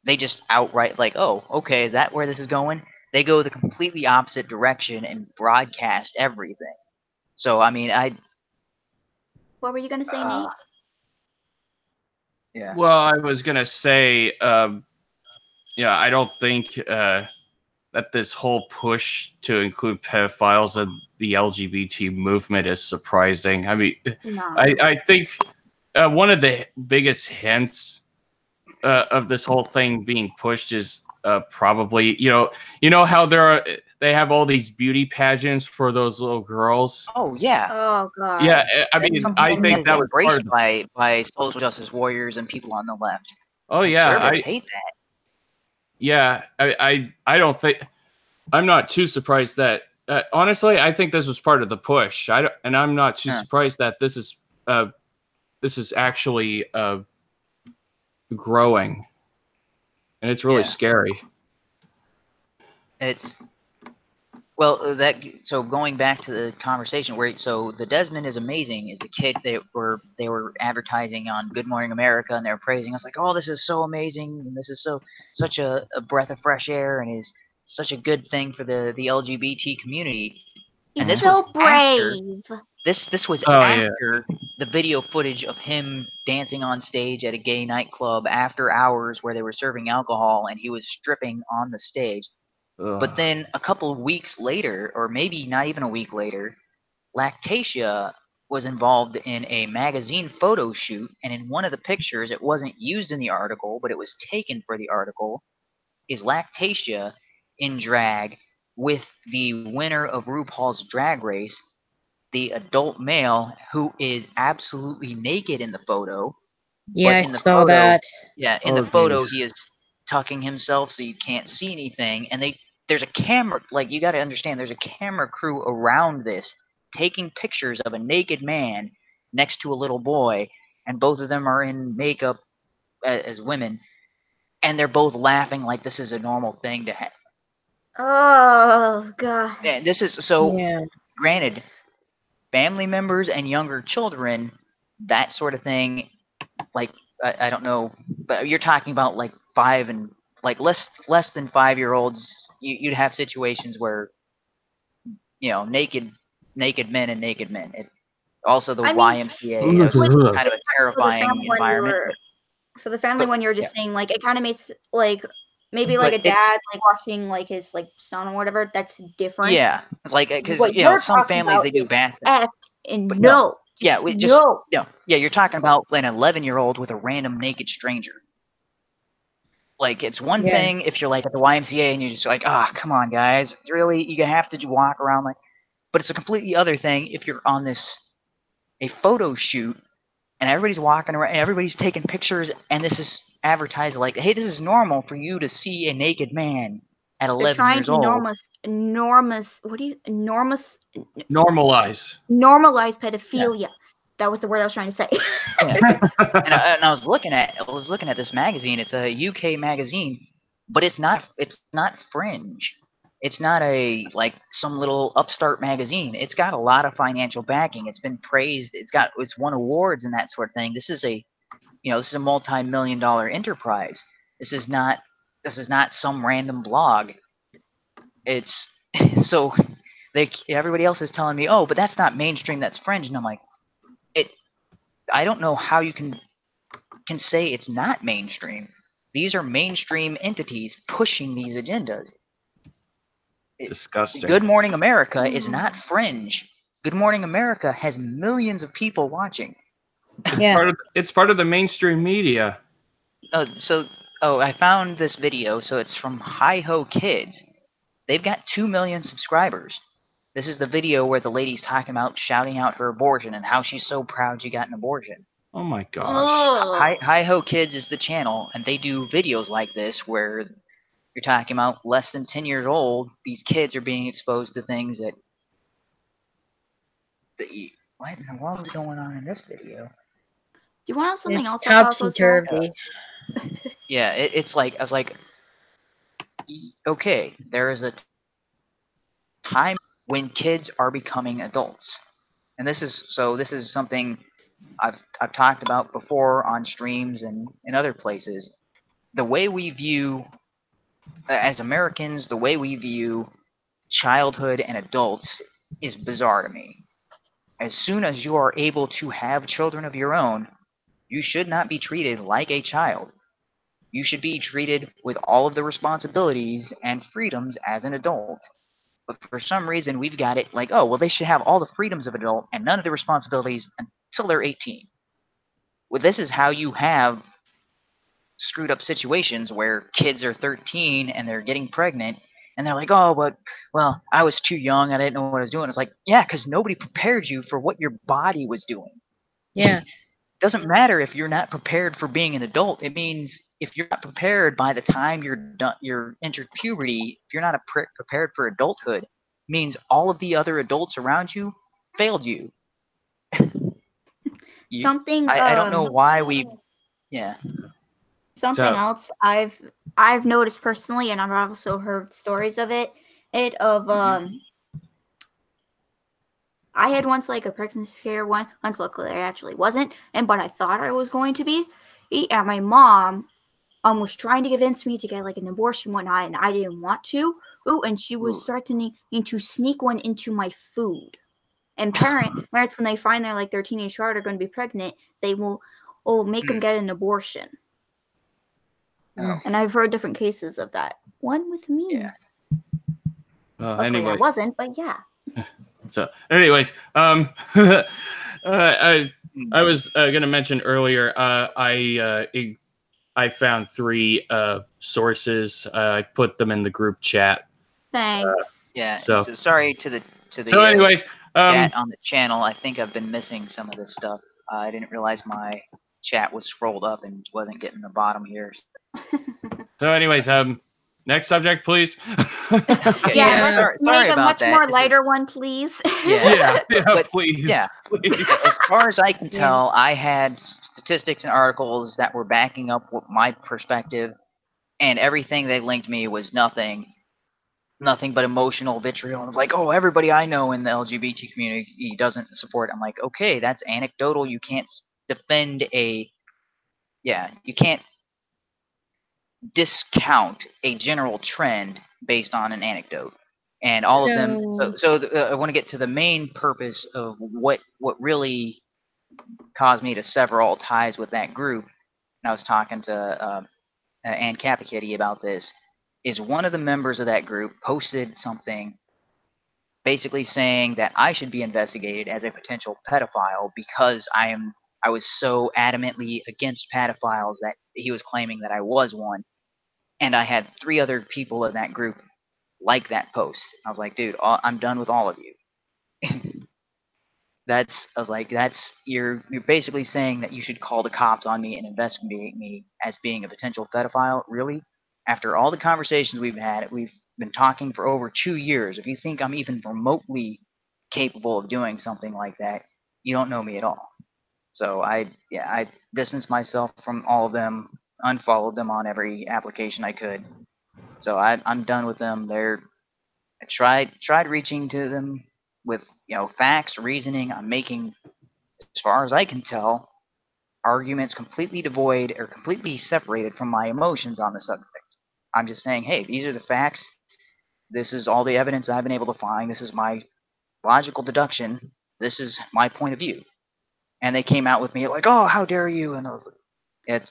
they just outright like, oh, okay, is that where this is going? They go the completely opposite direction and broadcast everything. So I mean, what were you gonna say, Nate? Yeah. Well, I was gonna say, yeah, I don't think that this whole push to include pedophiles in the LGBT movement is surprising. I mean, no. I think one of the biggest hints of this whole thing being pushed is probably, you know how they have all these beauty pageants for those little girls. Oh yeah. Oh god. Yeah, I mean, I think that was embraced by social justice warriors and people on the left. Oh yeah, conservatives hate that. Yeah, I don't think. I'm not too surprised that. Honestly, I think this was part of the push. I'm not too surprised that this is actually growing, and it's really scary. It's so going back to the conversation so the Desmond is amazing is the kid they were advertising on Good Morning America, and they were praising us like, oh, this is so amazing, and this is such a breath of fresh air, and is such a good thing for the LGBT community. He's and this so was brave. This was after the video footage of him dancing on stage at a gay nightclub after hours where they were serving alcohol, and he was stripping on the stage. But then a couple of weeks later, or maybe not even a week later, Lactatia was involved in a magazine photo shoot, and in one of the pictures, it wasn't used in the article, but it was taken for the article, is Lactatia in drag with the winner of RuPaul's Drag Race, the adult male, who is absolutely naked in the photo. Yeah, I saw that. Yeah, in the photo, he is tucking himself so you can't see anything, and there's a camera, like, you got to understand, there's a camera crew around this taking pictures of a naked man next to a little boy, and both of them are in makeup as women, and they're both laughing like this is a normal thing to have. Oh god. And this is granted, family members and younger children, that sort of thing, like, I don't know, but you're talking about like 5 and like less than 5-year-olds. You'd have situations where, naked men and naked men. Also, the YMCA is kind of a terrifying environment. For the family one, you're just saying, like, it kind of makes, like, maybe like a dad like watching like his like son or whatever. That's different. Yeah, it's like because some families they do bad things. Yeah, you're talking about an 11-year-old with a random naked stranger. Like, it's one thing if you're like at the YMCA and you're just like, come on, guys, really, you have to walk around like. But it's a completely other thing if you're on a photo shoot and everybody's walking around and everybody's taking pictures, and this is advertised like, hey, this is normal for you to see a naked man at 11 years old. Normalize pedophilia. That was the word I was trying to say. And I was looking at this magazine. It's a UK magazine, but it's not fringe. It's not some little upstart magazine. It's got a lot of financial backing. It's been praised. It's won awards and that sort of thing. This is a multi-million-dollar enterprise. This is not some random blog. It's so everybody else is telling me, oh, but that's not mainstream, that's fringe, and I'm like, I don't know how you can say it's not mainstream. These are mainstream entities pushing these agendas. Disgusting. Good Morning America is not fringe. Good Morning America has millions of people watching. It's part of the mainstream media. I found this video. So it's from Hi-Ho Kids. They've got 2 million subscribers. This is the video where the lady's talking about shouting out her abortion and how she's so proud she got an abortion. Oh my gosh. Hi-Ho Kids is the channel, and they do videos like this where you're talking about less than 10 years old. These kids are being exposed to things that what in the world is going on in this video? Do you want to know something else? Topsy-turvy. Yeah, it's like, I was like, okay, there is a time when kids are becoming adults. And this is something I've talked about before on streams and in other places. The way we view, as Americans, the way we view childhood and adults is bizarre to me. As soon as you are able to have children of your own, you should not be treated like a child. You should be treated with all of the responsibilities and freedoms as an adult. But for some reason, we've got it like, oh, well, they should have all the freedoms of an adult and none of the responsibilities until they're 18. Well, this is how you have screwed up situations where kids are 13 and they're getting pregnant and they're like, oh, but, well, I was too young. I didn't know what I was doing. It's like, yeah, because nobody prepared you for what your body was doing. Yeah. It doesn't matter if you're not prepared for being an adult. It means if you're not prepared by the time you're entered puberty, if you're not prepared for adulthood, it means all of the other adults around you failed you. I don't know why we. Yeah. Something else I've noticed personally, and I've also heard stories of it. I had once like a pregnancy scare once. Luckily, I actually wasn't, but I thought I was going to be. And my mom was trying to convince me to get like an abortion one night, and I didn't want to. And she was threatening to sneak one into my food. And parents, when they find their teenage child are going to be pregnant, they will make them get an abortion. Oh. And I've heard different cases of that. One with me. Yeah. Luckily, I wasn't, but yeah. So, anyways, I was going to mention earlier. I found 3 sources. I put them in the group chat. Thanks. Yeah. So sorry to the. So, anyways, chat on the channel. I think I've been missing some of this stuff. I didn't realize my chat was scrolled up and wasn't getting the bottom here. So, anyways, next subject, please. Okay, yeah, sorry make a about much that. more lighter one, please. Yeah, but, please. Yeah. Please. As far as I can tell, I had statistics and articles that were backing up my perspective, and everything they linked me was nothing but emotional vitriol. And it was like, oh, everybody I know in the LGBT community doesn't support it. I'm like, okay, that's anecdotal. You can't defend you can't discount a general trend based on an anecdote. And all of them. I want to get to the main purpose of what really caused me to sever all ties with that group. And I was talking to Ann Capikitty about this. Is one of the members of that group posted something basically saying that I should be investigated as a potential pedophile because I was so adamantly against pedophiles that he was claiming that I was one. And I had 3 other people in that group like that post. I was like, dude, I'm done with all of you. You're basically saying that you should call the cops on me and investigate me as being a potential pedophile? Really? After all the conversations we've had, we've been talking for over 2 years. If you think I'm even remotely capable of doing something like that, you don't know me at all. So I distanced myself from all of them, unfollowed them on every application I could. So I'm done with them. I tried reaching to them with facts, reasoning. I'm making, as far as I can tell, arguments completely devoid or completely separated from my emotions on the subject. I'm just saying, hey, these are the facts. This is all the evidence I've been able to find. This is my logical deduction. This is my point of view. And they came out with me like, oh, how dare you? And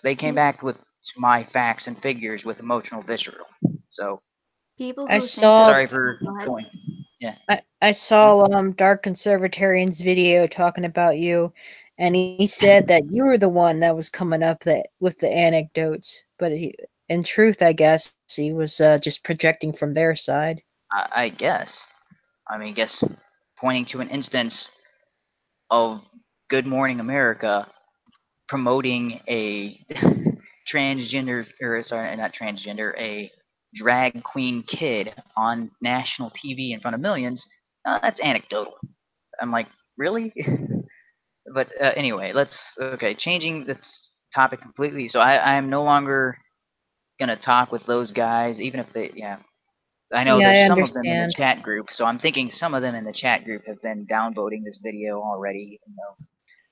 they came back with my facts and figures with emotional vitriol. So People who sorry for going. Yeah. I saw Dark Conservatarian's video talking about you, and he said that you were the one that was coming up with the anecdotes, but in truth, I guess he was just projecting from their side. I guess. I mean, pointing to an instance of Good Morning America promoting a transgender, or sorry, not transgender, a drag queen kid on national TV in front of millions, that's anecdotal. I'm like, really? But anyway, changing the topic completely. So I'm no longer gonna talk with those guys, even if they, I know there's some of them in the chat group, so I'm thinking some of them in the chat group have been downvoting this video already, even though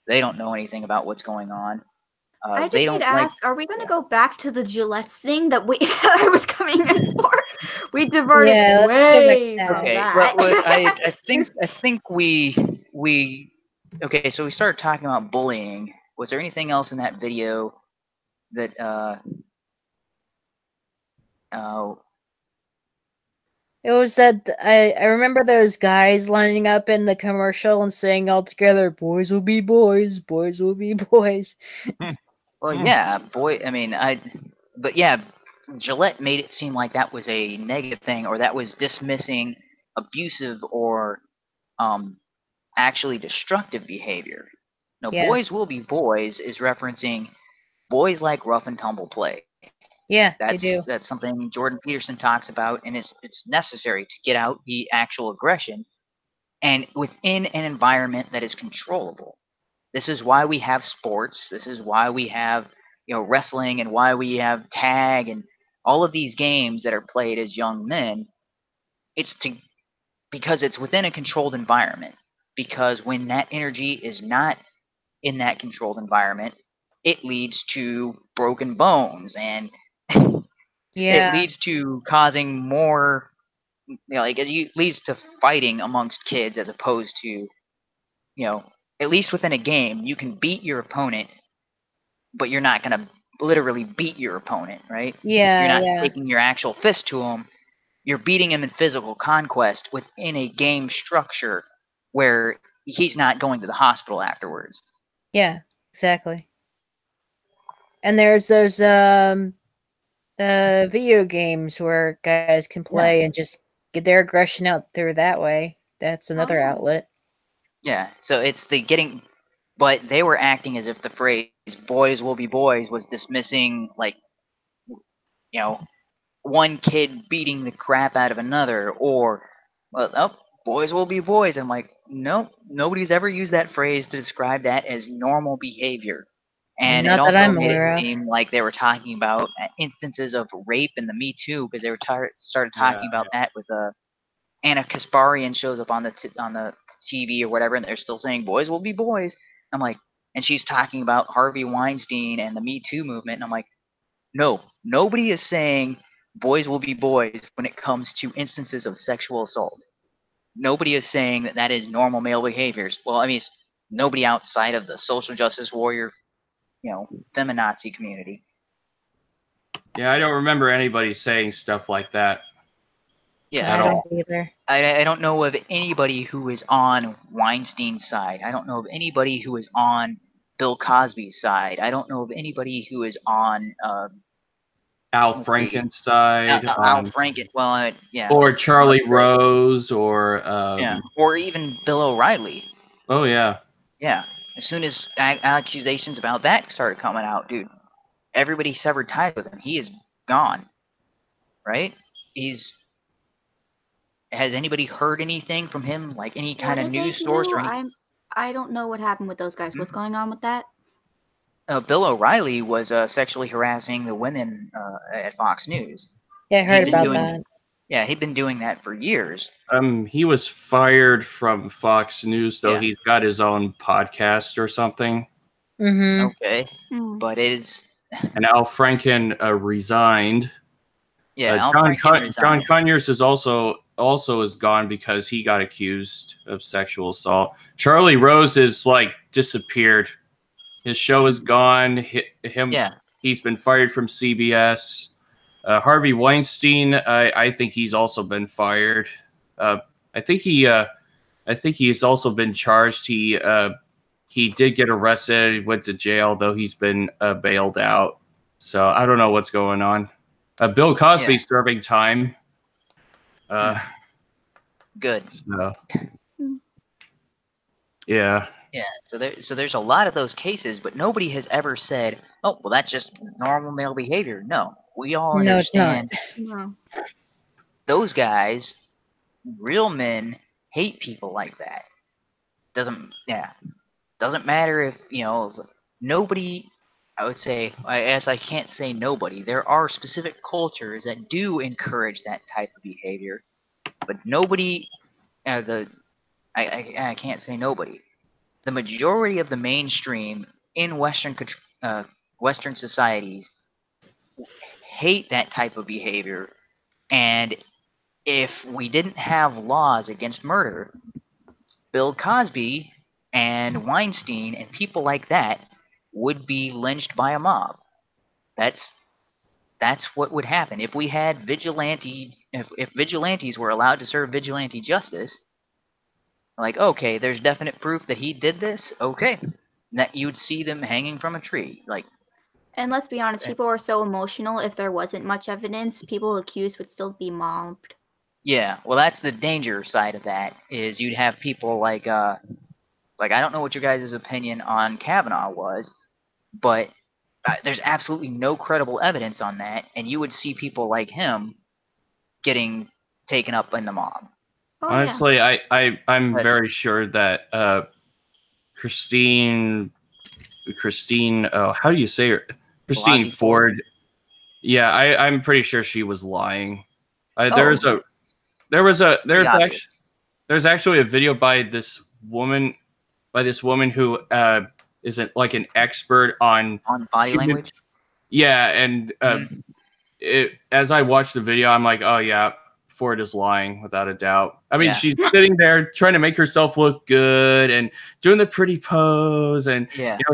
they don't know anything about what's going on. I just need to ask, are we going to go back to the Gillette thing that I was coming in for? We diverted way from that. Well, I think we okay, so we started talking about bullying. Was there anything else in that video that it was that I remember those guys lining up in the commercial and saying all together, "Boys will be boys, boys will be boys." Well, yeah, but yeah, Gillette made it seem like that was a negative thing, or that was dismissing abusive or actually destructive behavior. No, boys will be boys is referencing boys like rough and tumble play. Yeah, they do. That's something Jordan Peterson talks about, and it's necessary to get out the actual aggression, and within an environment that is controllable. This is why we have sports. This is why we have wrestling, and why we have tag, and all of these games that are played as young men. Because it's within a controlled environment. Because when that energy is not in that controlled environment, it leads to broken bones, and it leads to causing more, it leads to fighting amongst kids, as opposed to, at least within a game, you can beat your opponent, but you're not going to literally beat your opponent, right? Yeah. You're not taking your actual fist to him. You're beating him in physical conquest within a game structure where he's not going to the hospital afterwards. Yeah, exactly. And there's those video games where guys can play and just get their aggression out through that way. That's another outlet. Yeah, so it's but they were acting as if the phrase "boys will be boys" was dismissing, one kid beating the crap out of another, or, boys will be boys. I'm like, nope, nobody's ever used that phrase to describe that as normal behavior. And it also made it seem like they were talking about instances of rape in the Me Too, because they were started talking about that with Anna Kasparian shows up on the TV or whatever, and they're still saying boys will be boys. I'm like, and she's talking about Harvey Weinstein and the Me Too movement, and I'm like, no, nobody is saying boys will be boys when it comes to instances of sexual assault. Nobody is saying that that is normal male behaviors. Well, I mean, nobody outside of the social justice warrior, feminazi community. Yeah, I don't remember anybody saying stuff like that. Yeah, I don't either. I don't know of anybody who is on Weinstein's side. I don't know of anybody who is on Bill Cosby's side. I don't know of anybody who is on Al Franken's side. Al Franken. Well, yeah. Or Charlie Rose, or or even Bill O'Reilly. Oh yeah. Yeah. As soon as accusations about that started coming out, dude, everybody severed ties with him. He is gone. Right? Has anybody heard anything from him, like any kind of news source or anything? I don't know what happened with those guys. What's going on with that? Bill O'Reilly was sexually harassing the women at Fox News. Yeah, I heard about that. Yeah, he'd been doing that for years. He was fired from Fox News, though. Yeah. He's got his own podcast or something. Mm-hmm. Okay, but it is. And Al Franken resigned. Yeah, John Conyers is also is gone because he got accused of sexual assault. Charlie Rose is disappeared. His show is gone. He's been fired from CBS. Harvey Weinstein, I think he's also been fired. I think he's also been charged. He did get arrested. He went to jail, though he's been bailed out. So I don't know what's going on. Bill Cosby's serving time. Good. So, yeah. Yeah. So there's a lot of those cases, but nobody has ever said, "Oh, well, that's just normal male behavior." No, we all understand. No. Those guys, real men, hate people like that. Doesn't matter if nobody. I would say, as I can't say nobody, there are specific cultures that do encourage that type of behavior, but nobody. I can't say nobody. The majority of the mainstream in Western societies hate that type of behavior, and if we didn't have laws against murder, Bill Cosby and Weinstein and people like that would be lynched by a mob. That's what would happen if we had if vigilantes were allowed to serve vigilante justice. Like, okay, there's definite proof that he did this. Okay, that you'd see them hanging from a tree. Like, and let's be honest, people are so emotional. If there wasn't much evidence, people accused would still be mobbed. Yeah, well, that's the danger side of that. Is you'd have people like I don't know what your guys' opinion on Kavanaugh was, but there's absolutely no credible evidence on that, and you would see people like him getting taken up in the mob. Oh, honestly, yeah. I'm very sure that Christine, how do you say her? Christine Ford. Yeah, I'm pretty sure she was lying. There's actually a video by this woman who isn't like an expert on body language. Yeah, and as I watched the video, I'm like, oh yeah, Ford is lying without a doubt. I mean, she's sitting there trying to make herself look good and doing the pretty pose, and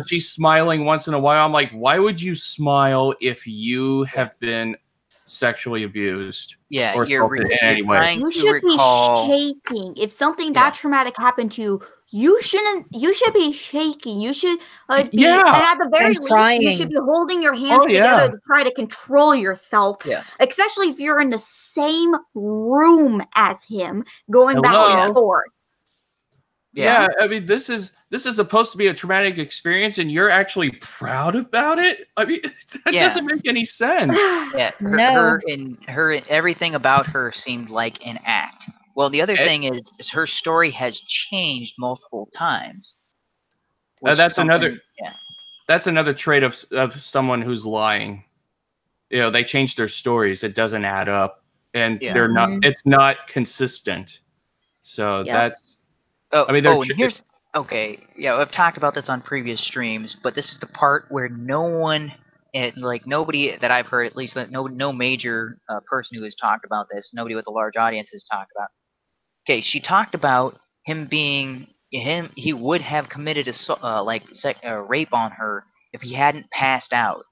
she's smiling once in a while. I'm like, why would you smile if you have been sexually abused? Yeah, or you're in any way? You should be shaking. If something that traumatic happened to you, you should be shaking. You should be, and at the very least, crying. You should be holding your hands together to try to control yourself. Yes. Especially if you're in the same room as him, going back and forth. Yeah, I mean, this is supposed to be a traumatic experience, and you're actually proud about it. I mean, that doesn't make any sense. Yeah, her everything about her seemed like an act. Well, the other thing is her story has changed multiple times. That's another trait of someone who's lying. They change their stories. It doesn't add up, and they're not. It's not consistent. So that's. I mean, here's I've talked about this on previous streams, but this is the part where nobody that I've heard, at least no major person who has talked about this, nobody with a large audience has talked about. Okay, she talked about him being he would have committed a rape on her if he hadn't passed out,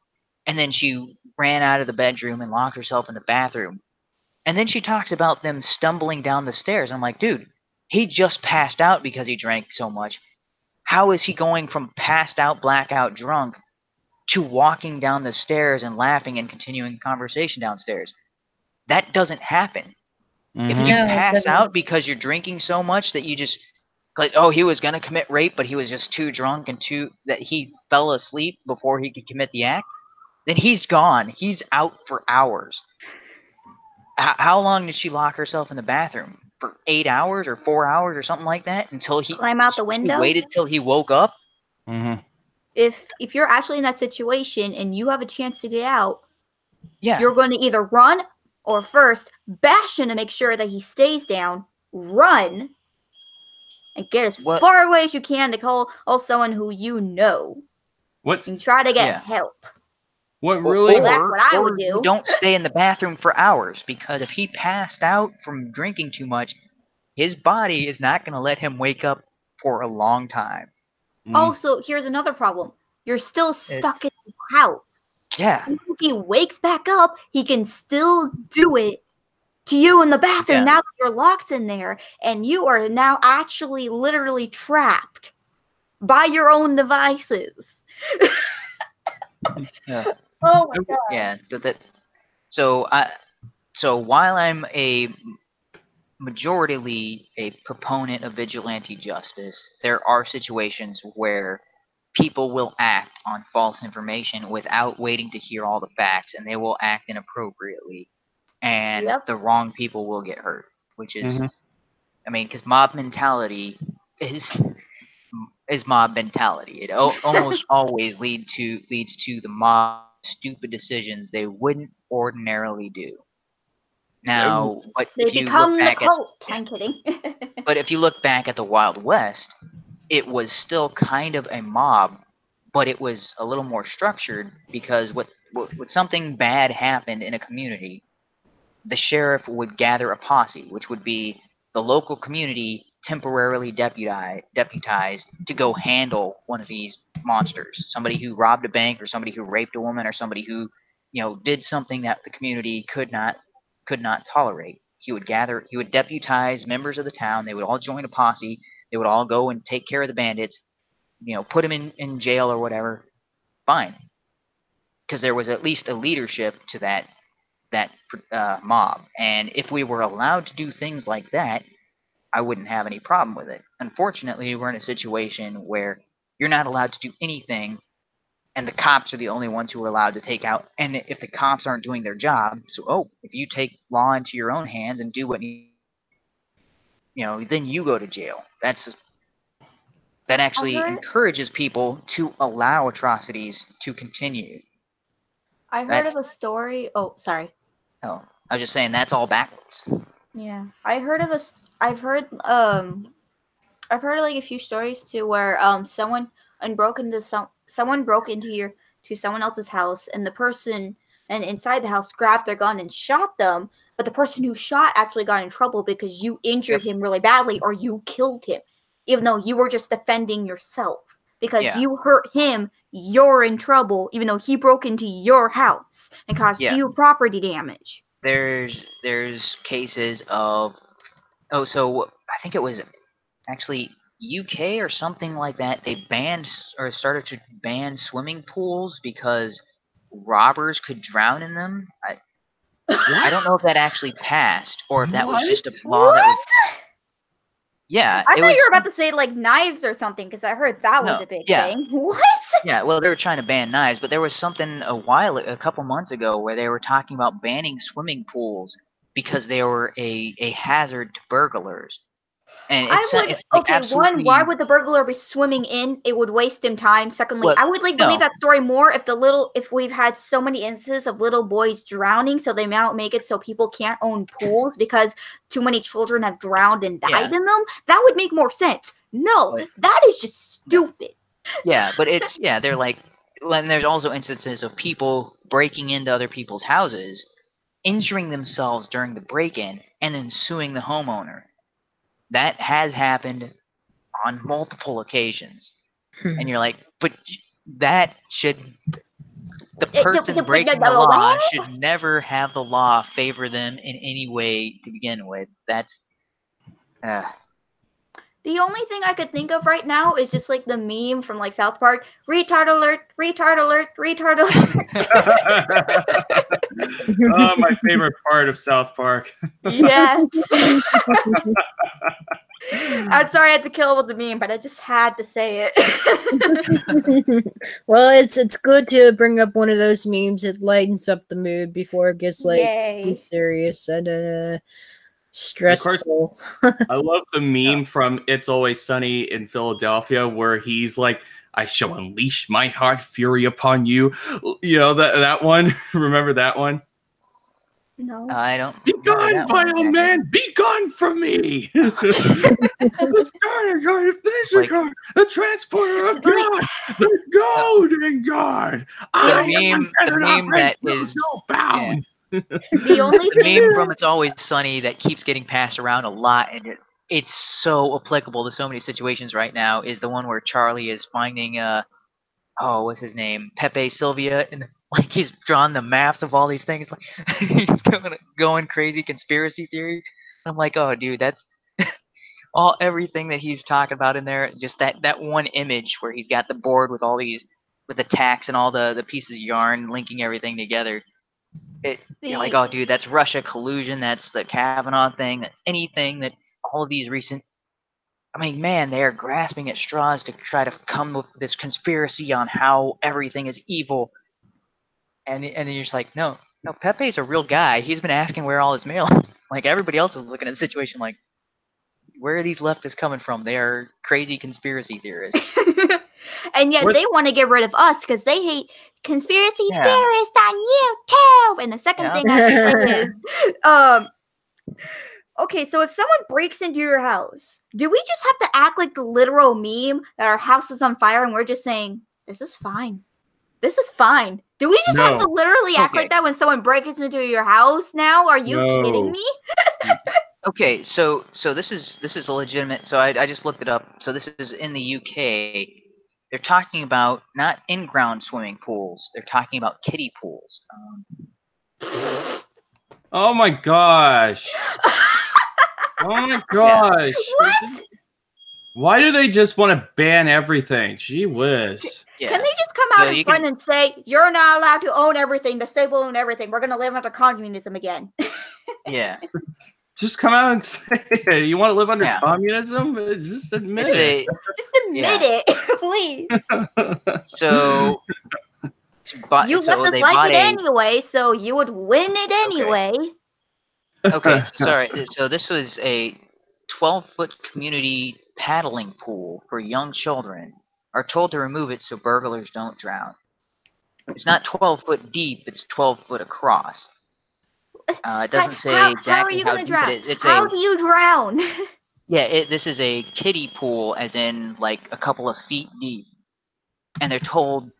and then she ran out of the bedroom and locked herself in the bathroom, and then she talks about them stumbling down the stairs. I'm like, dude. He just passed out because he drank so much. How is he going from passed out, blackout, drunk to walking down the stairs and laughing and continuing conversation downstairs? That doesn't happen. If you pass out because you're drinking so much that you just he was going to commit rape, but he was just too drunk and that he fell asleep before he could commit the act, then he's gone. He's out for hours. How long did she lock herself in the bathroom? For 8 hours or 4 hours or something like that until he climb out the window. Waited till he woke up. Mm-hmm. If you're actually in that situation and you have a chance to get out, you're going to either run or first bash him to make sure that he stays down. Run and get as far away as you can to call someone who you know. And try to get help. What really? That's what I would do. Don't stay in the bathroom for hours, because if he passed out from drinking too much, his body is not going to let him wake up for a long time. Also, here's another problem. You're still stuck in the house. Yeah. And if he wakes back up, he can still do it to you in the bathroom now that you're locked in there, and you are now actually literally trapped by your own devices. Yeah. Oh my god. Yeah. So while I'm majoritarily a proponent of vigilante justice, there are situations where people will act on false information without waiting to hear all the facts, and they will act inappropriately, and the wrong people will get hurt, which is, I mean, because mob mentality is mob mentality. It almost always leads to the mob stupid decisions they wouldn't ordinarily do. Now, but they if you become look the back cult. at, I'm kidding. but if you look back at the Wild West, it was still kind of a mob, but it was a little more structured because when something bad happened in a community, the sheriff would gather a posse, which would be the local community temporarily deputized to go handle one of these monsters. Somebody who robbed a bank, or somebody who raped a woman, or somebody who, did something that the community could not tolerate. He would deputize members of the town. They would all join a posse. They would all go and take care of the bandits, put them in jail or whatever. Fine. Because there was at least a leadership to that mob. And if we were allowed to do things like that, I wouldn't have any problem with it. Unfortunately, we're in a situation where you're not allowed to do anything, and the cops are the only ones who are allowed to take out. And if the cops aren't doing their job, if you take law into your own hands and do what then you go to jail. That actually encourages people to allow atrocities to continue. I heard of a story. Oh, sorry. Oh, I was just saying that's all backwards. Yeah, I've heard like a few stories too where someone broke into someone else's house, and the person inside the house grabbed their gun and shot them, but the person who shot actually got in trouble because you injured him really badly or you killed him, even though you were just defending yourself. Because you hurt him, you're in trouble, even though he broke into your house and caused you property damage. There's cases of so I think it was actually UK or something like that. They banned or started to ban swimming pools because robbers could drown in them. I don't know if that actually passed or if that was just a law that was. Yeah, I thought you were about to say like knives or something, because I heard that was a big thing. What? Yeah, well, they were trying to ban knives, but there was something a couple months ago where they were talking about banning swimming pools because they were a hazard to burglars. And why would the burglar be swimming in? It would waste him time. Secondly, I would believe that story more if we've had so many instances of little boys drowning, so they now make it so people can't own pools because too many children have drowned and died in them. That would make more sense. No, that is just stupid. Yeah, but they're like, and there's also instances of people breaking into other people's houses, injuring themselves during the break-in, and then suing the homeowner. That has happened on multiple occasions. And you're like, but the person breaking the law should never have the law favor them in any way to begin with. That's the only thing I could think of right now is just like the meme from like South Park, retard alert, retard alert, retard alert. Oh, my favorite part of South Park. Yes. I'm sorry I had to kill with the meme, but I just had to say it. Well, it's good to bring up one of those memes. It lightens up the mood before it gets too serious and stressful. Of course, I love the meme from It's Always Sunny in Philadelphia where he's like, I shall unleash my hot fury upon you. You know that one? Remember that one? No. I don't. Be gone, vile man! Be gone from me! The starter guard, the finisher guard, the transporter of God, the golden guard. The meme that is no bound. The only meme from It's Always Sunny that keeps getting passed around a lot, and it's so applicable to so many situations right now, is the one where Charlie is finding what's his name, Pepe Sylvia Like he's drawn the maps of all these things. Like he's going crazy conspiracy theory. I'm like, oh, dude, that's everything that he's talking about in there. Just that one image where he's got the board with all these with the tacks and all the pieces of yarn linking everything together. You're like, oh, dude, that's Russia collusion. That's the Kavanaugh thing. That's anything. That's all of these recent. I mean, man, they are grasping at straws to try to come up with this conspiracy on how everything is evil. And then you're just like, no, Pepe's a real guy. He's been asking where all his mail is. Like everybody else is looking at the situation like, where are these leftists coming from? They are crazy conspiracy theorists. And yet they want to get rid of us because they hate conspiracy theorists on YouTube. And the second thing I think is, okay, so if someone breaks into your house, do we just have to act like the literal meme that our house is on fire and we're just saying, this is fine? This is fine. Do we just have to literally act like that when someone breaks into your house now? Are you kidding me? Okay, so this is a legitimate. So I just looked it up. So this is in the UK. They're talking about not in-ground swimming pools. They're talking about kiddie pools. Oh my gosh! Oh my gosh! What? Why do they just want to ban everything? Gee whiz! Yeah. Can they just come out in front and say, you're not allowed to own everything, the state will own everything. We're going to live under communism again. Yeah. Just come out and say, you want to live under communism? Just admit it. Just admit it, please. So, you left us like it anyway, so you would win it anyway. Okay, sorry. So this was a 12-foot community paddling pool for young children. Are told to remove it so burglars don't drown. It's not 12 foot deep; it's 12 foot across. It doesn't say exactly how deep it is. How do you drown? Yeah, this is a kiddie pool, as in like a couple of feet deep, and they're told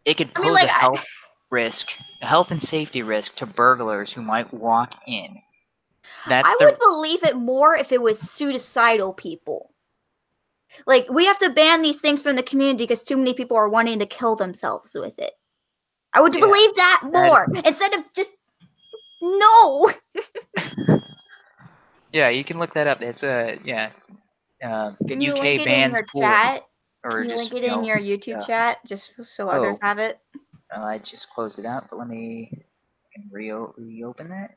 it could pose a health and safety risk to burglars who might walk in. I would believe it more if it was suicidal people. Like, we have to ban these things from the community because too many people are wanting to kill themselves with it. I would believe that more instead of just no. Yeah, you can look that up. It's Can you link it in your chat? Can you link it in your YouTube chat just so others have it? I just closed it out, but let me reopen that.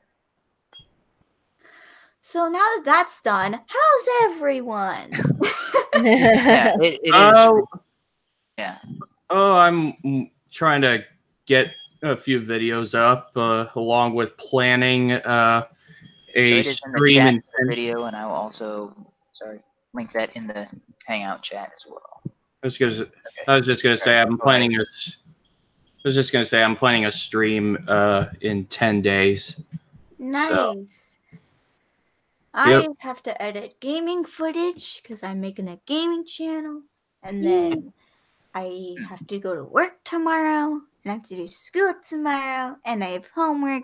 So now that that's done, how's everyone? It is. Yeah. Oh, I'm trying to get a few videos up, along with planning a stream video, and I will also link that in the Hangout chat as well. I was just gonna say I'm planning a stream in 10 days. Nice. So. I have to edit gaming footage because I'm making a gaming channel, and then I have to go to work tomorrow, and I have to do school tomorrow, and I have homework.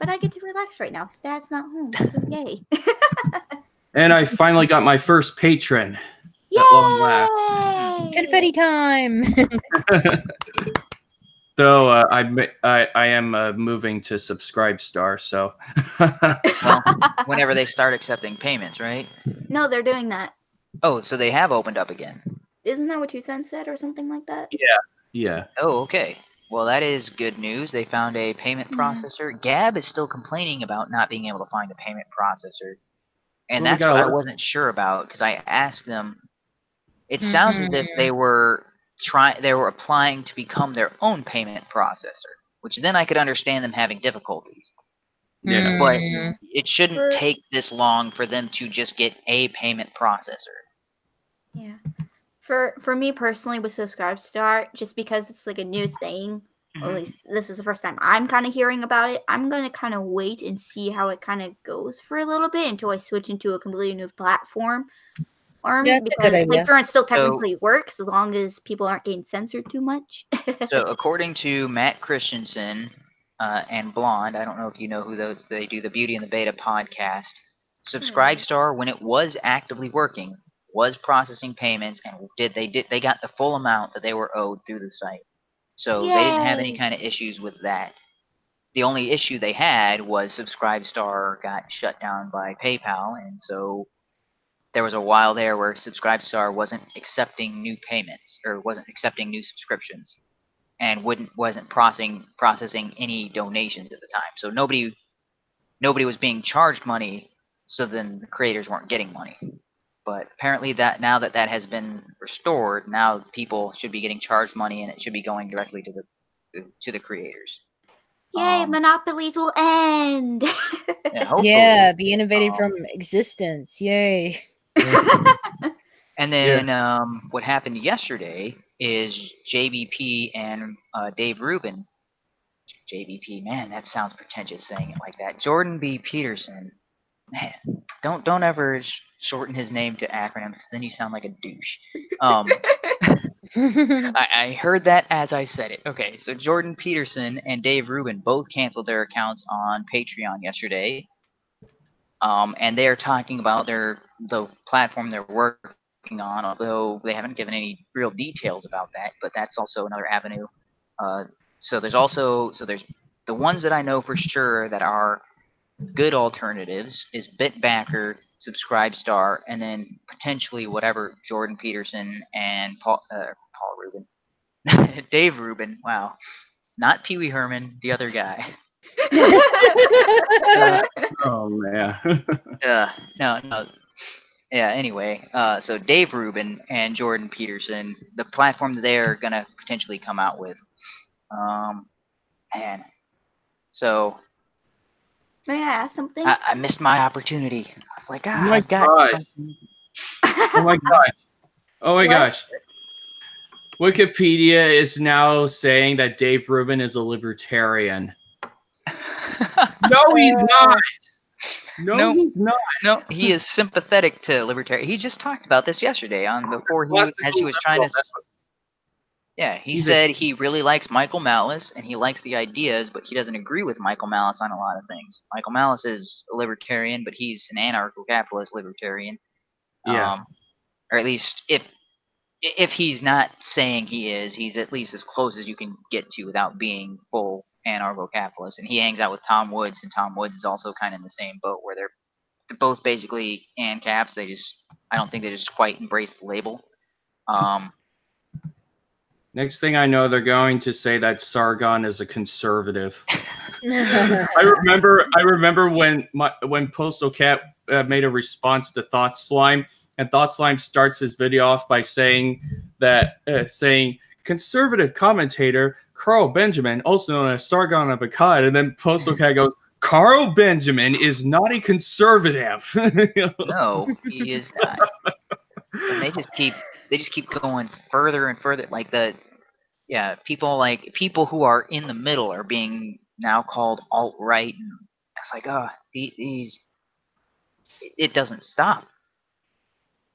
But I get to relax right now because Dad's not home, so yay. And I finally got my first patron. Yay! At long last. Confetti time! So I am moving to Subscribestar, so well, whenever they start accepting payments, right? No, they're doing that. Oh, so they have opened up again. Isn't that what 2 cents said or something like that? Yeah. Oh, okay. Well, that is good news. They found a payment processor. Gab is still complaining about not being able to find a payment processor, and that's what I wasn't sure about because I asked them. It sounds as if they were applying to become their own payment processor, which then I could understand them having difficulties. Yeah. But it shouldn't take this long for them to just get a payment processor. Yeah. For me personally with Subscribestar, just because it's like a new thing, or at least this is the first time I'm kind of hearing about it, I'm going to kind of wait and see how it kind of goes for a little bit until I switch into a completely new platform. Because it still technically works as long as people aren't getting censored too much. So according to Matt Christensen and Blonde, I don't know if you know who those, they do the Beauty and the Beta podcast, Subscribestar, when it was actively working, was processing payments and they got the full amount that they were owed through the site. So they didn't have any kind of issues with that. The only issue they had was Subscribestar got shut down by PayPal, and so there was a while there where Subscribestar wasn't accepting new payments or wasn't accepting new subscriptions, and wasn't processing any donations at the time. So nobody was being charged money, so then the creators weren't getting money. But apparently now that has been restored, now people should be getting charged money, and it should be going directly to the creators. Yay, monopolies will end. Yeah, be innovated from existence. Yay. And then what happened yesterday is JBP and Dave Rubin. JBP, man, that sounds pretentious saying it like that. Jordan B. Peterson. Man, don't ever shorten his name to acronyms, because then you sound like a douche. I heard that as I said it. Okay, so Jordan Peterson and Dave Rubin both canceled their accounts on Patreon yesterday. And they are talking about the platform they're working on, although they haven't given any real details about that. But that's also another avenue. So there's the ones that I know for sure that are good alternatives is Bitbacker, Subscribestar, and then potentially whatever Jordan Peterson and Paul Rubin, Dave Rubin. Wow, not Pee Wee Herman, the other guy. Oh man. No. Yeah. Anyway, so Dave Rubin and Jordan Peterson, the platform that they're gonna potentially come out with. Man. So. May I ask something? I missed my opportunity. I was like, oh my I've got something. Oh my gosh. Oh my gosh. Wikipedia is now saying that Dave Rubin is a libertarian. No, he's not. No, he's not. No, he is sympathetic to libertarian. He just talked about this yesterday as he was trying to. Yeah, he said he really likes Michael Malice and he likes the ideas, but he doesn't agree with Michael Malice on a lot of things. Michael Malice is a libertarian, but he's an anarcho-capitalist libertarian. Yeah. Or at least if he's not saying he is, he's at least as close as you can get to without being full anarcho-capitalist. And he hangs out with Tom Woods, and Tom Woods is also kind of in the same boat where they're both basically ANCAPs. I don't think they just quite embrace the label. Next thing I know, they're going to say that Sargon is a conservative. I remember when Postal Cat made a response to Thought Slime, and Thought Slime starts his video off by saying conservative commentator Carl Benjamin, also known as Sargon of Akkad, and then Postal Cat goes, Carl Benjamin is not a conservative. No, he is not. And they just keep going further and further. People who are in the middle are being now called alt-right. And it's like, it doesn't stop.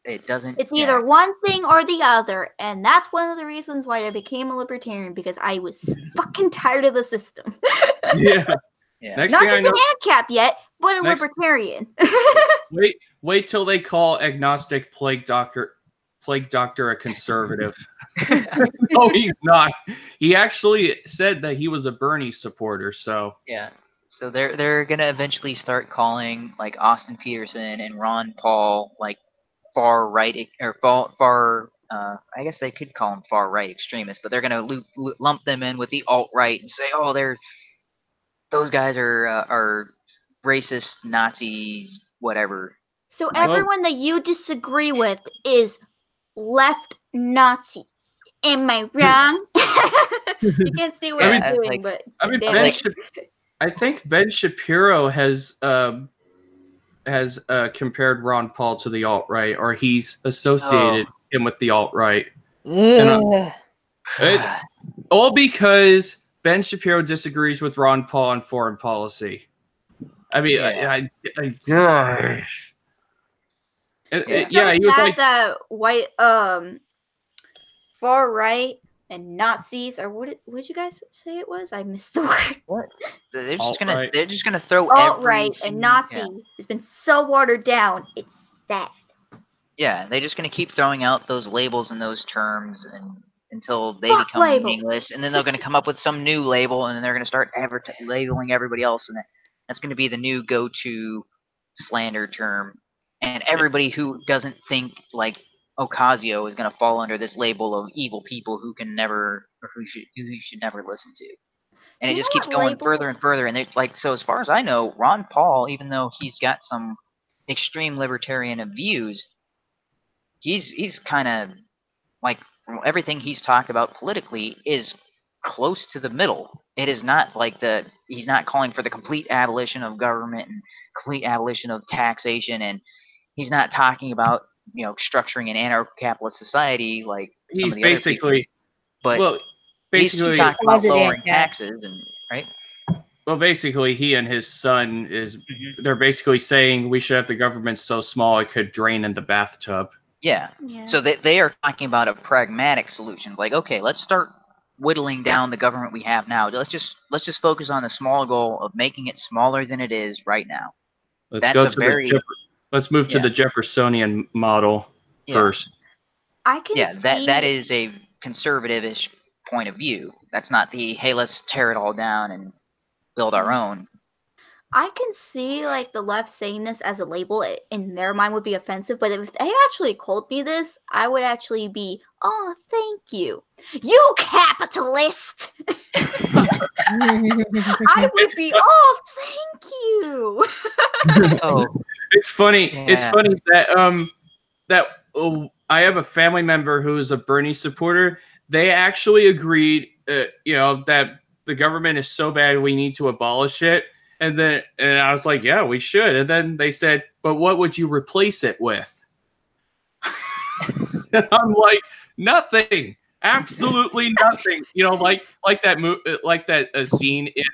It doesn't. It's either one thing or the other, and that's one of the reasons why I became a libertarian, because I was fucking tired of the system. Yeah. Not just an ANCAP yet, but a libertarian. Wait till they call agnostic plague doctor a conservative. No, he's not. He actually said that he was a Bernie supporter. So yeah. So they're gonna eventually start calling like Austin Peterson and Ron Paul like far right or far. I guess they could call them far right extremists, but they're gonna lump them in with the alt right and say, oh, those guys are racist, Nazis, whatever. So everyone that you disagree with is left Nazis. Am I wrong? You can't see what I'm doing, but I think Ben Shapiro has compared Ron Paul to the alt-right, or he's associated him with the alt-right. All because Ben Shapiro disagrees with Ron Paul on foreign policy. I mean, he was like that white far right and Nazis, or what did you guys say it was? I missed the word. What? They're just gonna throw alt-right and Nazi has been so watered down. It's sad. Yeah, they're just gonna keep throwing out those labels and those terms, and until they become meaningless, and then they're going to come up with some new label, and then they're going to start labeling everybody else, and that's going to be the new go-to slander term. And everybody who doesn't think like Ocasio is going to fall under this label of evil people who can never, or who you should never listen to. And it just keeps going further and further. And like, so as far as I know, Ron Paul, even though he's got some extreme libertarian views, he's kind of like, everything he's talked about politically is close to the middle. It is not like he's not calling for the complete abolition of government and complete abolition of taxation, and he's not talking about, you know, structuring an anarcho-capitalist society like some of the basically other people. But well, basically he's talking about lowering taxes, and right. Well, basically, he and his son they're basically saying we should have the government so small it could drain in the bathtub. Yeah. So they are talking about a pragmatic solution. Like, okay, let's start whittling down the government we have now. Let's just focus on the small goal of making it smaller than it is right now. Let's move to the Jeffersonian model first. I can see that is a conservative-ish point of view. That's not the, hey, let's tear it all down and build our own. I can see like the left saying this as a label in their mind would be offensive, but if they actually called me this, I would actually be, oh, thank you. You capitalist! I would be, oh, thank you. It's funny. Yeah. It's funny that I have a family member who is a Bernie supporter. They actually agreed, you know, that the government is so bad we need to abolish it. And I was like, yeah, we should. And then they said, but what would you replace it with? And I'm like, nothing. Absolutely nothing. You know, like that scene in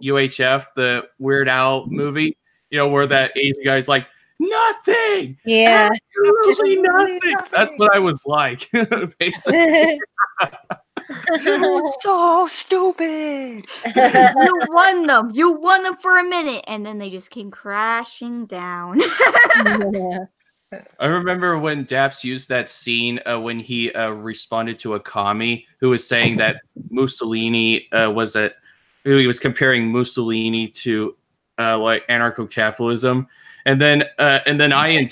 UHF, the Weird Al movie, you know, where that Asian guy's like, nothing. Yeah. Absolutely nothing. That's what I was like, basically. You're so stupid. You won them. You won them for a minute, and then they just came crashing down. I remember when Daps used that scene when he responded to a commie who was saying that Mussolini he was comparing Mussolini to like anarcho-capitalism, and then I in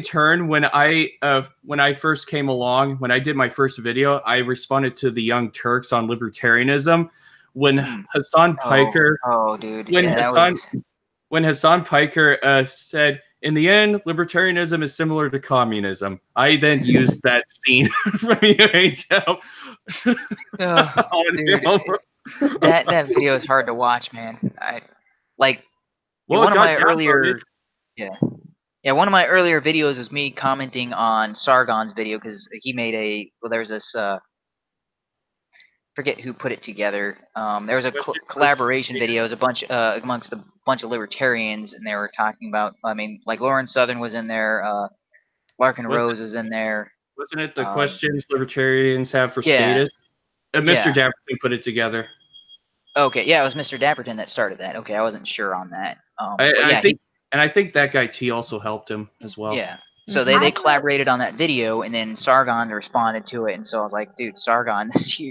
turn when I first came along, when I did my first video, I responded to the Young Turks on libertarianism when Hassan Piker when Hassan Piker said, in the end, libertarianism is similar to communism. I then used that scene from UHL. That video is hard to watch, man. One of my earlier videos was me commenting on Sargon's video because he made there's this forget who put it together. There was a collaboration video. It was a bunch amongst a bunch of libertarians, and they were talking about. I mean, like Lauren Southern was in there. Larkin Rose was in there. Wasn't it the questions libertarians have for status? Mr. Dapperton put it together. Okay, yeah, it was Mr. Dapperton that started that. Okay, I wasn't sure on that. I think that guy T also helped him as well. Yeah. So they collaborated on that video, and then Sargon responded to it, and so I was like, dude, Sargon, So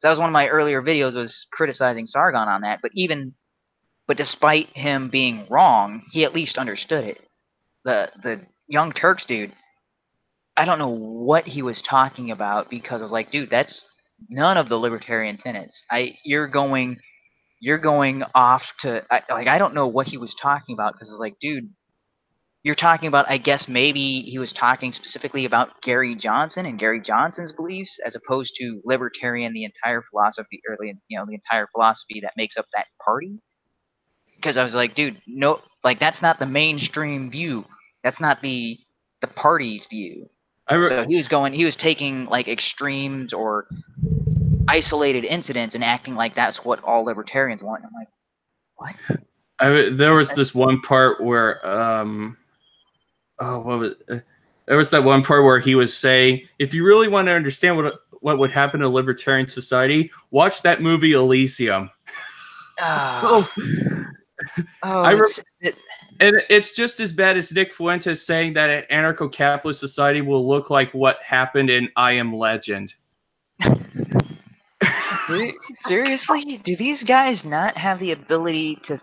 that was one of my earlier videos, was criticizing Sargon on that. But despite him being wrong, he at least understood it. The Young Turks dude, I don't know what he was talking about, because I was like, dude, that's none of the libertarian tenets. You're going off to I don't know what he was talking about, because I was like, dude, you're talking about, I guess maybe he was talking specifically about Gary Johnson and Gary Johnson's beliefs, as opposed to libertarian, the entire philosophy, or the entire philosophy that makes up that party. Because I was like, dude, no, like that's not the mainstream view. That's not the party's view. So he was taking like extremes or isolated incidents and acting like that's what all libertarians want. And I'm like, what? There was this one part where there was that one part where he was saying, if you really want to understand what would happen to libertarian society, watch that movie Elysium. And it's just as bad as Nick Fuentes saying that an anarcho-capitalist society will look like what happened in I Am Legend. Seriously? Do these guys not have the ability to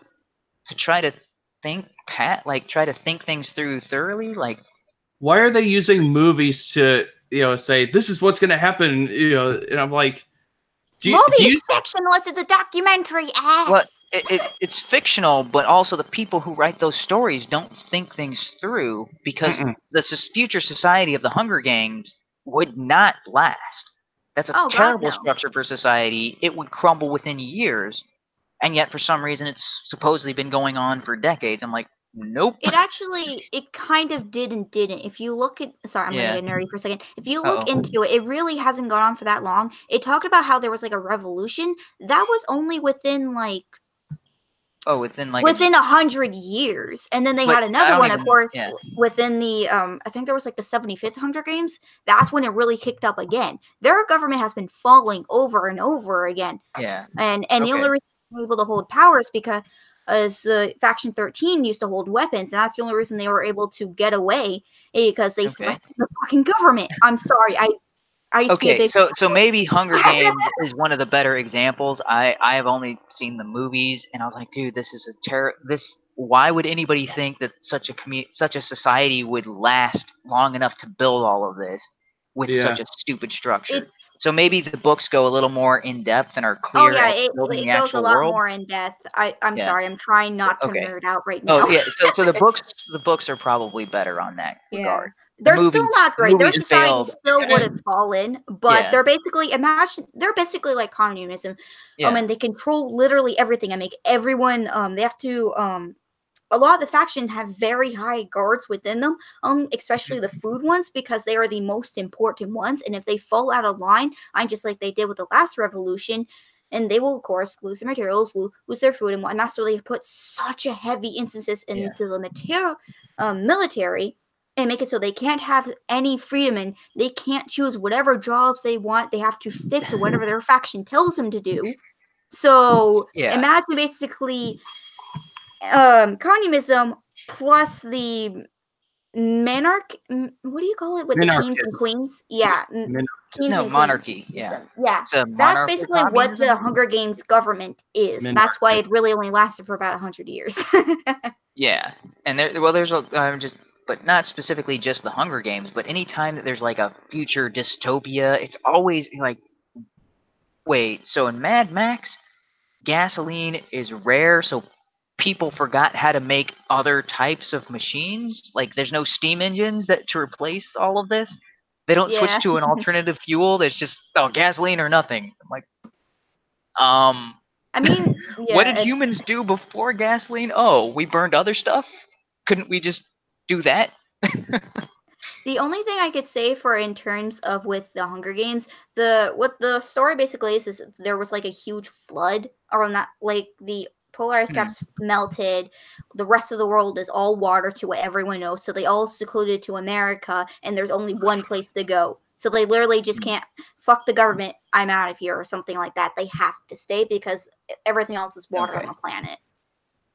try to think try to think things through thoroughly? Like, why are they using movies to, say this is what's going to happen? And I'm like, movies fiction unless it's a documentary. Well, it's fictional, but also the people who write those stories don't think things through, because the future society of the Hunger Games would not last. That's a terrible structure for society. It would crumble within years, and yet for some reason it's supposedly been going on for decades. I'm like, nope. It kind of did and didn't. If you look at, sorry, I'm gonna get nerdy for a second. If you look into it, it really hasn't gone on for that long. It talked about how there was like a revolution that was only within like within 100 years, and then they had another one, of course, within the I think there was like the 75th Hunger Games. That's when it really kicked up again. Their government has been falling over and over again. Yeah, and the only reason they were able to hold power is because Faction 13 used to hold weapons, and that's the only reason they were able to get away, because they threatened the fucking government. I'm sorry, I so maybe Hunger Games is one of the better examples. I have only seen the movies, and I was like, dude, this is why would anybody think that such a society would last long enough to build all of this with such a stupid structure? So maybe the books go a little more in depth and are clear at building the actual world. It goes a lot more in depth. I'm sorry, I'm trying not to nerd out right now. Oh yeah, so the books are probably better on that regard. They're still not great. Their society still would have fallen, but they're basically like communism. And they control literally everything and make everyone. They have to. A lot of the factions have very high guards within them, especially the food ones, because they are the most important ones. And if they fall out of line, just like they did with the last revolution, and they will, of course, lose their materials, lose their food, and that's why they put such a heavy emphasis into the military. And make it so they can't have any freedom, and they can't choose whatever jobs they want. They have to stick to whatever their faction tells them to do. So imagine basically communism plus the monarch. What do you call it with the kings and queens? Yeah, monarchy. Yeah. That's basically what the Hunger Games government is. That's why it really only lasted for about 100 years. Yeah, and there's but not specifically just the Hunger Games, but any time that there's like a future dystopia, it's always like, wait, so in Mad Max, gasoline is rare, so people forgot how to make other types of machines? Like, there's no steam engines to replace all of this? They don't switch to an alternative fuel? There's just, gasoline or nothing. I'm like, I mean, what did humans do before gasoline? Oh, we burned other stuff? Couldn't we just do that? The only thing I could say for in terms of with the Hunger Games, what the story basically is there was like a huge flood around that, like the polar ice caps melted, the rest of the world is all water to what everyone knows, so they all secluded to America, and there's only one place to go. So they literally just can't, fuck the government, I'm out of here, or something like that. They have to stay because everything else is water on the planet.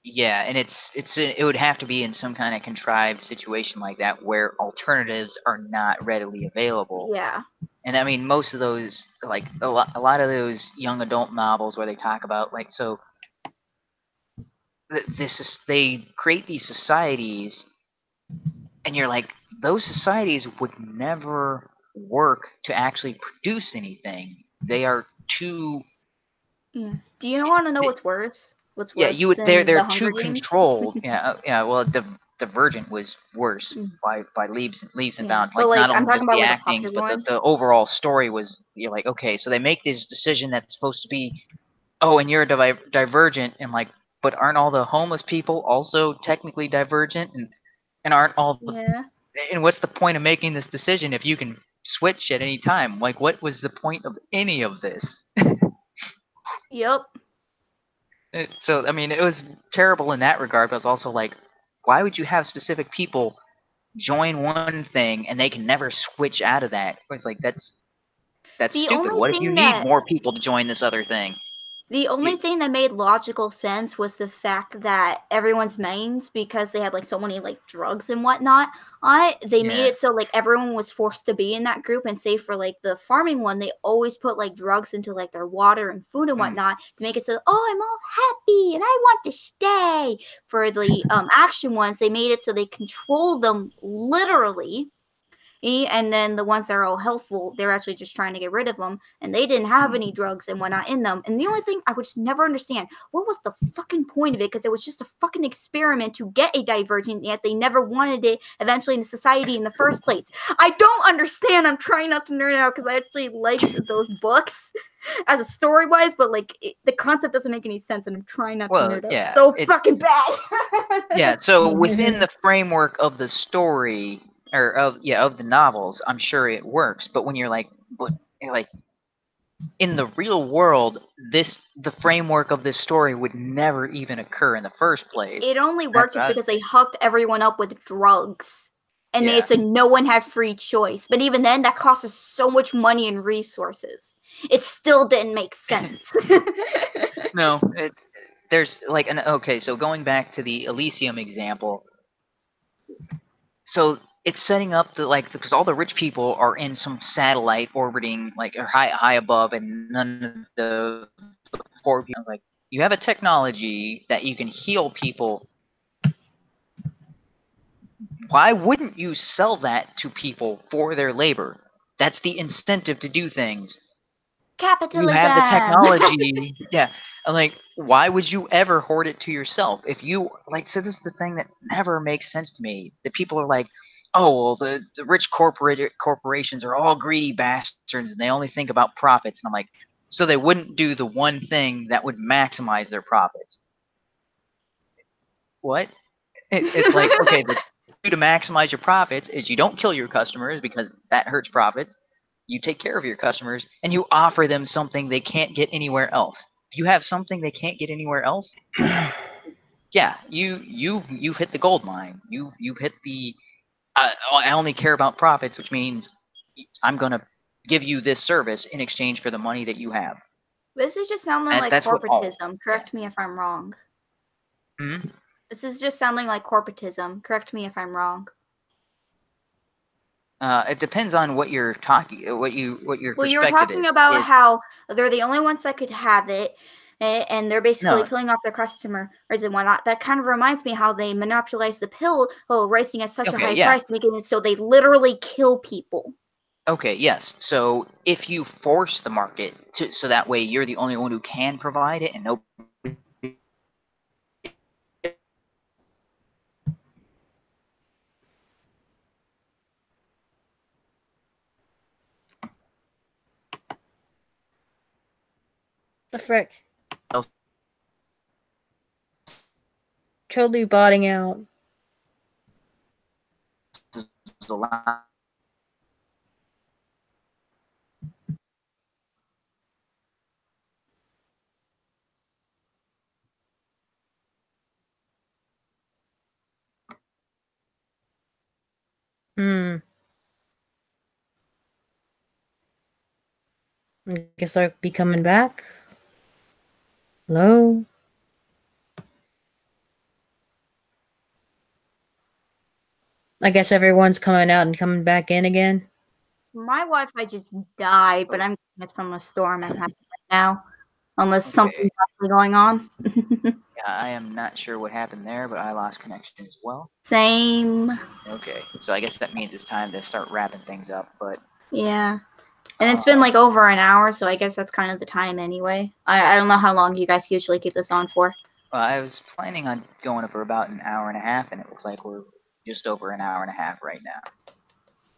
Yeah, and it would have to be in some kind of contrived situation like that where alternatives are not readily available. Yeah. And I mean, most of those, like a lot of those young adult novels where they talk about like, so they create these societies, and you're like, those societies would never work to actually produce anything. They are too. Yeah. Do you want to know what's worse? What's worse? Yeah, they're too controlled. Yeah. Well, Divergent was worse by leaps and bounds. Like, not only just the acting, but the overall story was. You're like, okay, so they make this decision that's supposed to be, and you're a Divergent, and like, but aren't all the homeless people also technically Divergent, and aren't all? And what's the point of making this decision if you can switch at any time? Like, what was the point of any of this? Yep. So, I mean, it was terrible in that regard, but it's also like, why would you have specific people join one thing and they can never switch out of that? It's like, that's stupid. What if you need more people to join this other thing? The only thing that made logical sense was the fact that everyone's mains, because they had like so many like drugs and whatnot, they made it so like everyone was forced to be in that group. And say for like the farming one, they always put like drugs into like their water and food and whatnot to make it so, oh, I'm all happy and I want to stay. For the action ones, they made it so they control them literally. And then the ones that are all healthful, they're actually just trying to get rid of them, and they didn't have any drugs and whatnot in them. And the only thing I would just never understand, what was the fucking point of it? Because it was just a fucking experiment to get a divergent, yet they never wanted it eventually in society in the first place. I don't understand. I'm trying not to nerd out because I actually liked those books as a story wise, but like the concept doesn't make any sense, and I'm trying not to nerd out so fucking bad. Yeah, so within the framework of the story, or of the novels, I'm sure it works. But when you're like in the real world, the framework of this story would never even occur in the first place. It only worked just because they hooked everyone up with drugs and made it so no one had free choice. But even then, that cost us so much money and resources. It still didn't make sense. No, there's like so going back to the Elysium example. So it's setting up because all the rich people are in some satellite orbiting or high above, and none of the poor people. Like, you have a technology that you can heal people. Why wouldn't you sell that to people for their labor? That's the incentive to do things. Capitalism. You have the technology. Yeah. Like, why would you ever hoard it to yourself? If you so this is the thing that never makes sense to me. The people are like, oh, well, the rich corporations are all greedy bastards and they only think about profits. And I'm like, so they wouldn't do the one thing that would maximize their profits. What? It's like, okay, the way to maximize your profits is you don't kill your customers because that hurts profits. You take care of your customers and you offer them something they can't get anywhere else. If you have something they can't get anywhere else, yeah, you've hit the gold mine. You've hit the I only care about profits, which means I'm gonna give you this service in exchange for the money that you have. This is just sounding like corporatism. Correct me if I'm wrong. Hmm? This is just sounding like corporatism. Correct me if I'm wrong. It depends on what you're talking, what your well, you were talking about how they're the only ones that could have it, and they're basically killing off their customers and whatnot. That kind of reminds me how they monopolize the pill, racing at such a high price, making it so they literally kill people. Okay, yes. So if you force the market so that way you're the only one who can provide it, and nobody. The frick? Totally botting out. I guess I'll be coming back. Hello? I guess everyone's coming out and coming back in again. My Wi-Fi just died, but I'm guessing it's from a storm I'm having right now. Unless something's actually going on. Yeah, I am not sure what happened there, but I lost connection as well. Same. Okay, so I guess that means it's time to start wrapping things up, but... Yeah. And it's been like over an hour, so I guess that's kind of the time anyway. I don't know how long you guys usually keep this on for. Well, I was planning on going for about an hour and a half, and it looks like we're just over an hour and a half right now.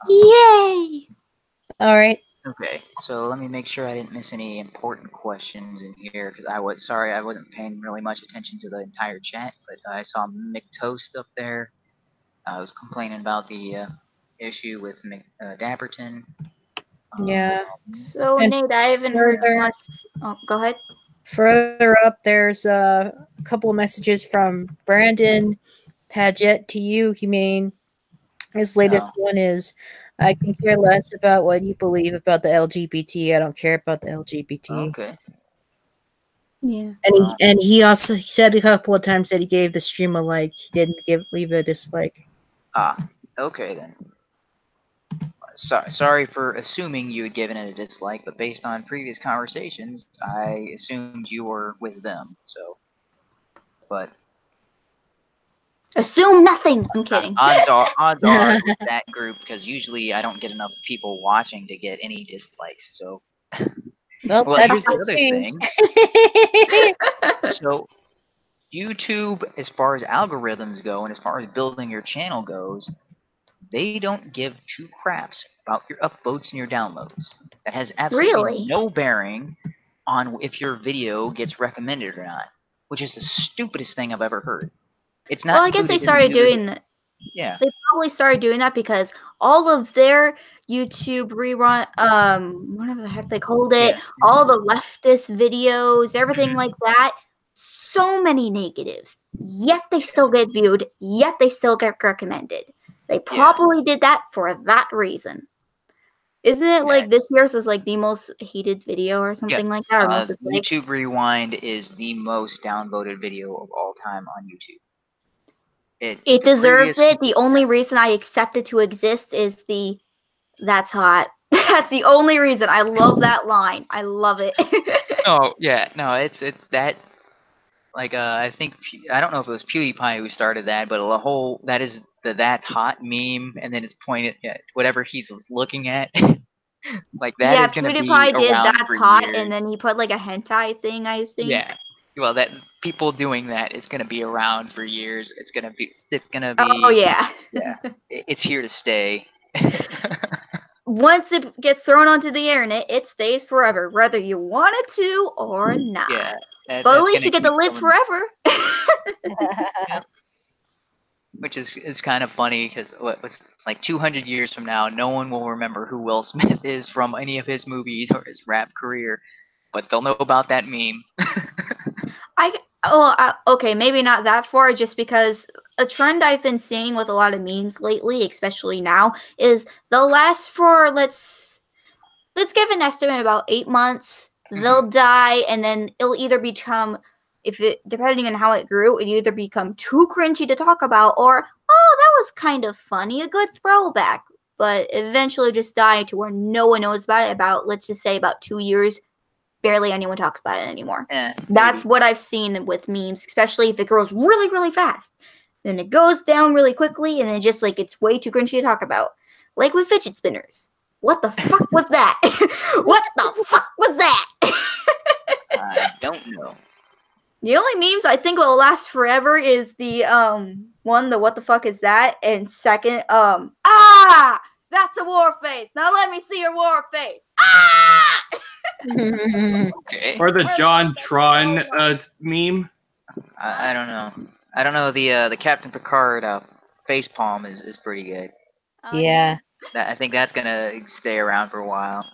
Yay! All right. Okay, so let me make sure I didn't miss any important questions in here, because I wasn't paying really much attention to the entire chat, but I saw McToast up there. I was complaining about the issue with Dapperton. Yeah. So, Nate, I haven't heard much. Oh, go ahead. Further up, there's a couple of messages from Brandon Paget to you, Humane. His latest one is, I can care less about what you believe about the LGBT. I don't care about the LGBT. Okay. Yeah. And he also said a couple of times that he gave the stream a like. He didn't leave a dislike. Ah, okay then. Sorry for assuming you had given it a dislike, but based on previous conversations, I assumed you were with them. So, but assume nothing. I'm kidding. Odds are with that group, because usually I don't get enough people watching to get any dislikes. So, well, here's the other thing. So, YouTube, as far as algorithms go, and as far as building your channel goes, they don't give two craps about your upvotes and your downloads. That has absolutely no bearing on if your video gets recommended or not, which is the stupidest thing I've ever heard. It's not. Well, I guess they started doing that. Yeah. They probably started doing that because all of their YouTube rerun, whatever the heck they called it, all the leftist videos, everything like that, so many negatives. Yet they still get viewed, yet they still get recommended. They probably did that for that reason. Isn't it like this year's was like the most hated video or something like that? Or YouTube Rewind is the most downvoted video of all time on YouTube. It deserves it. The only reason I accept it to exist is that's hot. That's the only reason. I love that line. I love it. Oh yeah, no, it's that. Like I think I don't know if it was PewDiePie who started that, but the whole that is the "that's hot" meme, and then it's pointed at whatever he's looking at. Like that is going to be around did "that's for hot," years. and then he put like a hentai thing. I think. Yeah. Well, that people doing that is going to be around for years. It's going to be. Oh yeah. Yeah. It's here to stay. Once it gets thrown onto the internet, it stays forever, whether you want it to or not. Yeah. But at least you get to live forever. Which is kind of funny because what's like 200 years from now, no one will remember who Will Smith is from any of his movies or his rap career, but they'll know about that meme. Okay, maybe not that far, just because a trend I've been seeing with a lot of memes lately, especially now, is they'll last for let's give an estimate about 8 months. They'll die, and then it'll either become, depending on how it grew, it either become too cringy to talk about, or that was kind of funny, a good throwback, but eventually just die to where no one knows about it. About, let's just say, about 2 years, barely anyone talks about it anymore. That's what I've seen with memes, especially if it grows really, really fast. Then it goes down really quickly, and then just like it's way too cringy to talk about, like with fidget spinners. What the fuck was that? What the fuck was that? I don't know. The only memes I think will last forever is the one, the what the fuck is that? And second, that's a war face. Now let me see your war face. Ah! Okay. Or the John Tron meme. I don't know. I don't know. The Captain Picard face palm is pretty good. Yeah. I think that's gonna stay around for a while.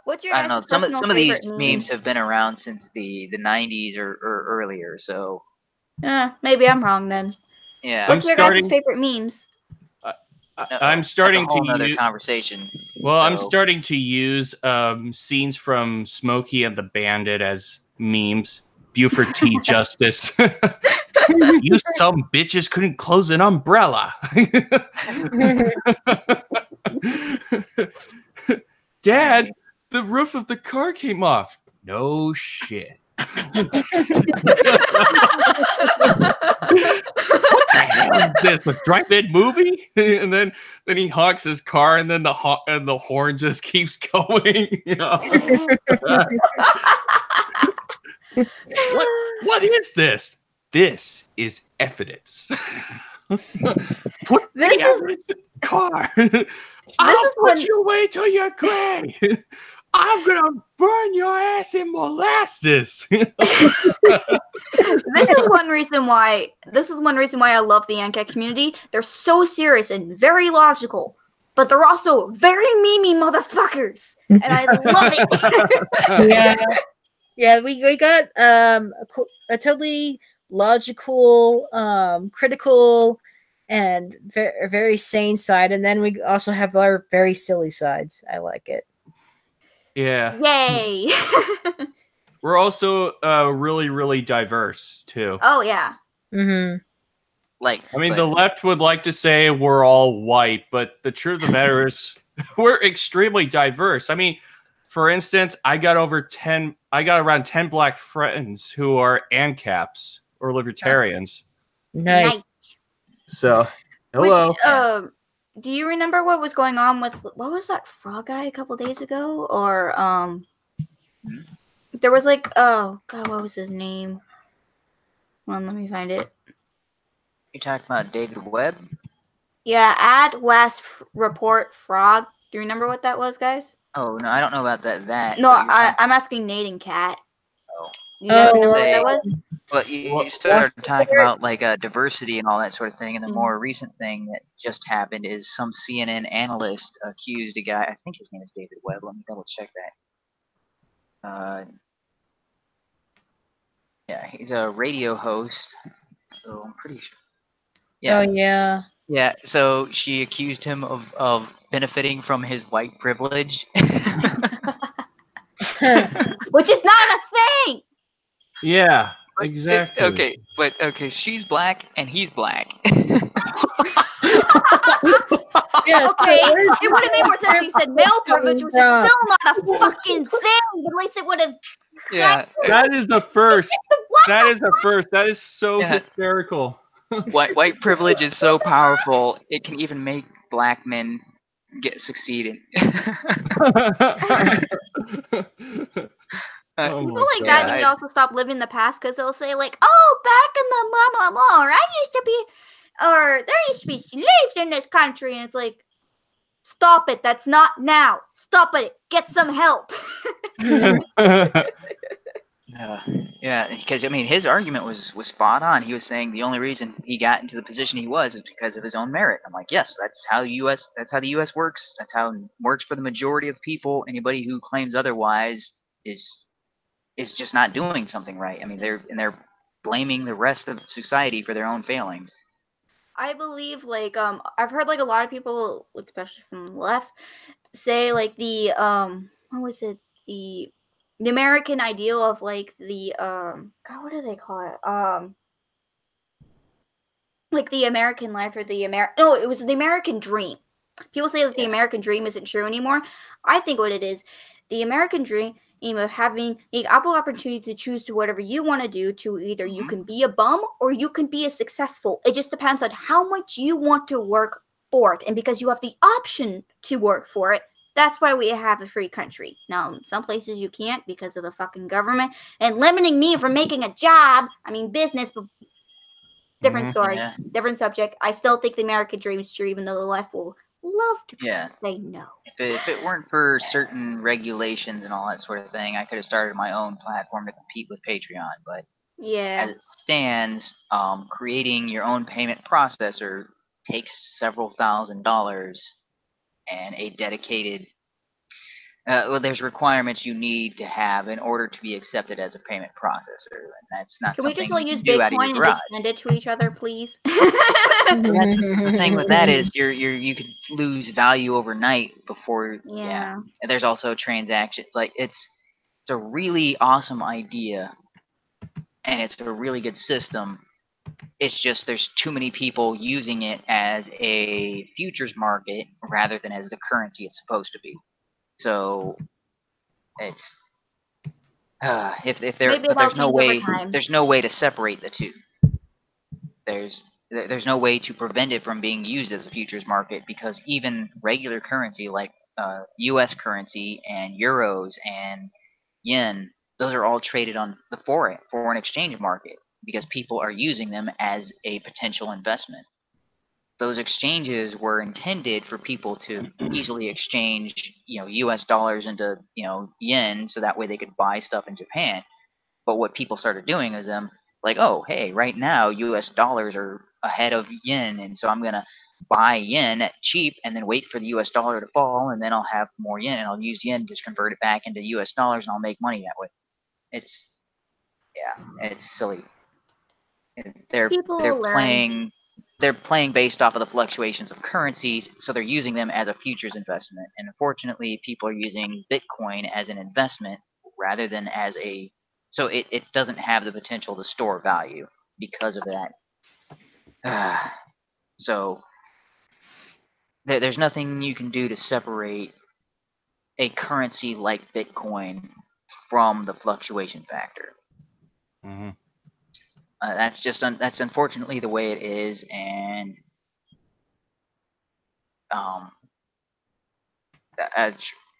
What's your I don't know. Some of these meme? memes have been around since the 90s or earlier. So. Maybe I'm wrong then. Yeah. What's your guys' favorite memes? I'm starting that's a whole to other conversation. Well, I'm starting to use scenes from Smokey and the Bandit as memes. Buford T. Justice. You some bitches couldn't close an umbrella. Dad, the roof of the car came off. No shit. What the hell is this? A drive-in movie? And then he honks his car, and then the horn just keeps going. You know? What is this? This is evidence. Put this evidence in the car. I'll put you away till you're gray. I'm gonna burn your ass in molasses. This is one reason why I love the Ancat community. They're so serious and very logical, but they're also very memey motherfuckers, and I love it. Yeah, we got a totally logical, critical, and very sane side, and then we also have our very silly sides. I like it. Yeah. Yay! We're also really, really diverse too. Oh yeah. Mm-hmm. Like, I mean, the left would like to say we're all white, but the truth of the matter is we're extremely diverse. I mean, for instance, I got around 10 black friends who are ANCAPs or libertarians. Nice. So, hello. Which, do you remember what was going on with, what was that frog guy a couple days ago? Or, there was like, oh god, what was his name? Well, let me find it. You talking about David Webb? Yeah, at West Report Frog. Do you remember what that was, guys? Oh no, I don't know about that. No, I'm asking Nate and Kat. Oh, You guys remember what that was? But you started talking about like diversity and all that sort of thing, and the more recent thing that just happened is some CNN analyst accused a guy. I think his name is David Webb. Let me double check that. Yeah, he's a radio host, so I'm pretty sure. Yeah. Oh yeah. Yeah. So she accused him of benefiting from his white privilege, which is not a thing. Yeah. Exactly. Okay, she's black and he's black. Yes, okay, it would have made more sense if he said male privilege, which is still not a fucking thing. But at least it would have. Yeah, that is the first. That is the first. That is so hysterical. White privilege is so powerful; it can even make black men succeeding. People like that need to also stop living in the past, because they'll say like, "Oh, back in the blah blah blah," or "I used to be," or "There used to be slaves in this country," and it's like, stop it. That's not now. Stop it. Get some help. Yeah, because I mean, his argument was spot on. He was saying the only reason he got into the position he was is because of his own merit. I'm like, yes, that's how the U.S. works. That's how it works for the majority of people. Anybody who claims otherwise is just not doing something right. I mean, they're blaming the rest of society for their own failings. I believe, like, I've heard like a lot of people, especially from the left, say like the what was it, the American ideal of like the God, what do they call it, like the American life, or it was the American dream. People say that the American dream isn't true anymore. I think what it is, the American dream of having the ample opportunity to choose to whatever you want to do, to either you can be a bum or you can be a successful. It just depends on how much you want to work for it. And because you have the option to work for it, that's why we have a free country. Now, in some places you can't because of the fucking government and limiting me from making a job. I mean, business, but different story, different subject. I still think the American dream is true, even though the left will love to say no. If it weren't for certain regulations and all that sort of thing, I could have started my own platform to compete with Patreon. But as it stands, creating your own payment processor takes several $1,000s and a dedicated. Well, there's requirements you need to have in order to be accepted as a payment processor, and that's not. Can we just all use Bitcoin and just send it to each other, please? The thing with that is you could lose value overnight before. Yeah. And there's also transactions. Like it's a really awesome idea, and it's a really good system. It's just there's too many people using it as a futures market rather than as the currency it's supposed to be. So it's if there's no way to separate the two. There's no way to prevent it from being used as a futures market, because even regular currency like U.S. currency and euros and yen, those are all traded on the foreign exchange market because people are using them as a potential investment. Those exchanges were intended for people to easily exchange, U.S. dollars into, yen, so that way they could buy stuff in Japan. But what people started doing is like, oh, hey, right now U.S. dollars are ahead of yen, and so I'm gonna buy yen at cheap and then wait for the U.S. dollar to fall, and then I'll have more yen, and I'll use yen to convert it back into U.S. dollars, and I'll make money that way. It's silly. They're playing based off of the fluctuations of currencies, so they're using them as a futures investment. And unfortunately, people are using Bitcoin as an investment rather than as a So it doesn't have the potential to store value because of that. So there's nothing you can do to separate a currency like Bitcoin from the fluctuation factor. Mm-hmm. That's unfortunately the way it is, and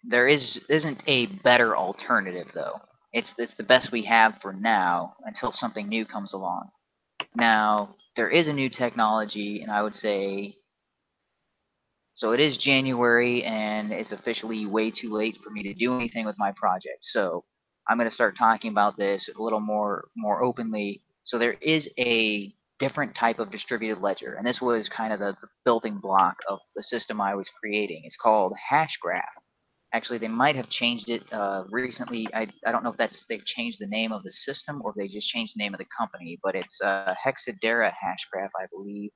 there isn't a better alternative though. It's the best we have for now until something new comes along. Now there is a new technology, and I would say, so it is January, and it's officially way too late for me to do anything with my project. So I'm going to start talking about this a little more openly. So there is a different type of distributed ledger, and this was kind of the building block of the system I was creating. It's called Hashgraph. Actually, they might have changed it recently. I don't know if they've changed the name of the system or if they just changed the name of the company, but it's Hexadera Hashgraph, I believe.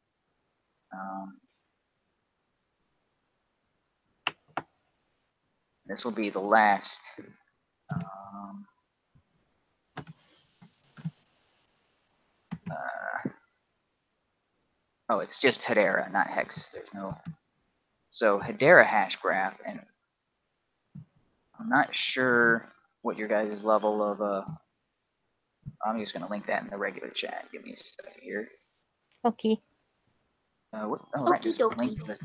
This will be the last. Oh, it's just Hedera, not Hex. There's no. So Hedera Hashgraph, and I'm not sure what your guys' level of. I'm just gonna link that in the regular chat. Give me a second here. Okay. Oh, right. Just link the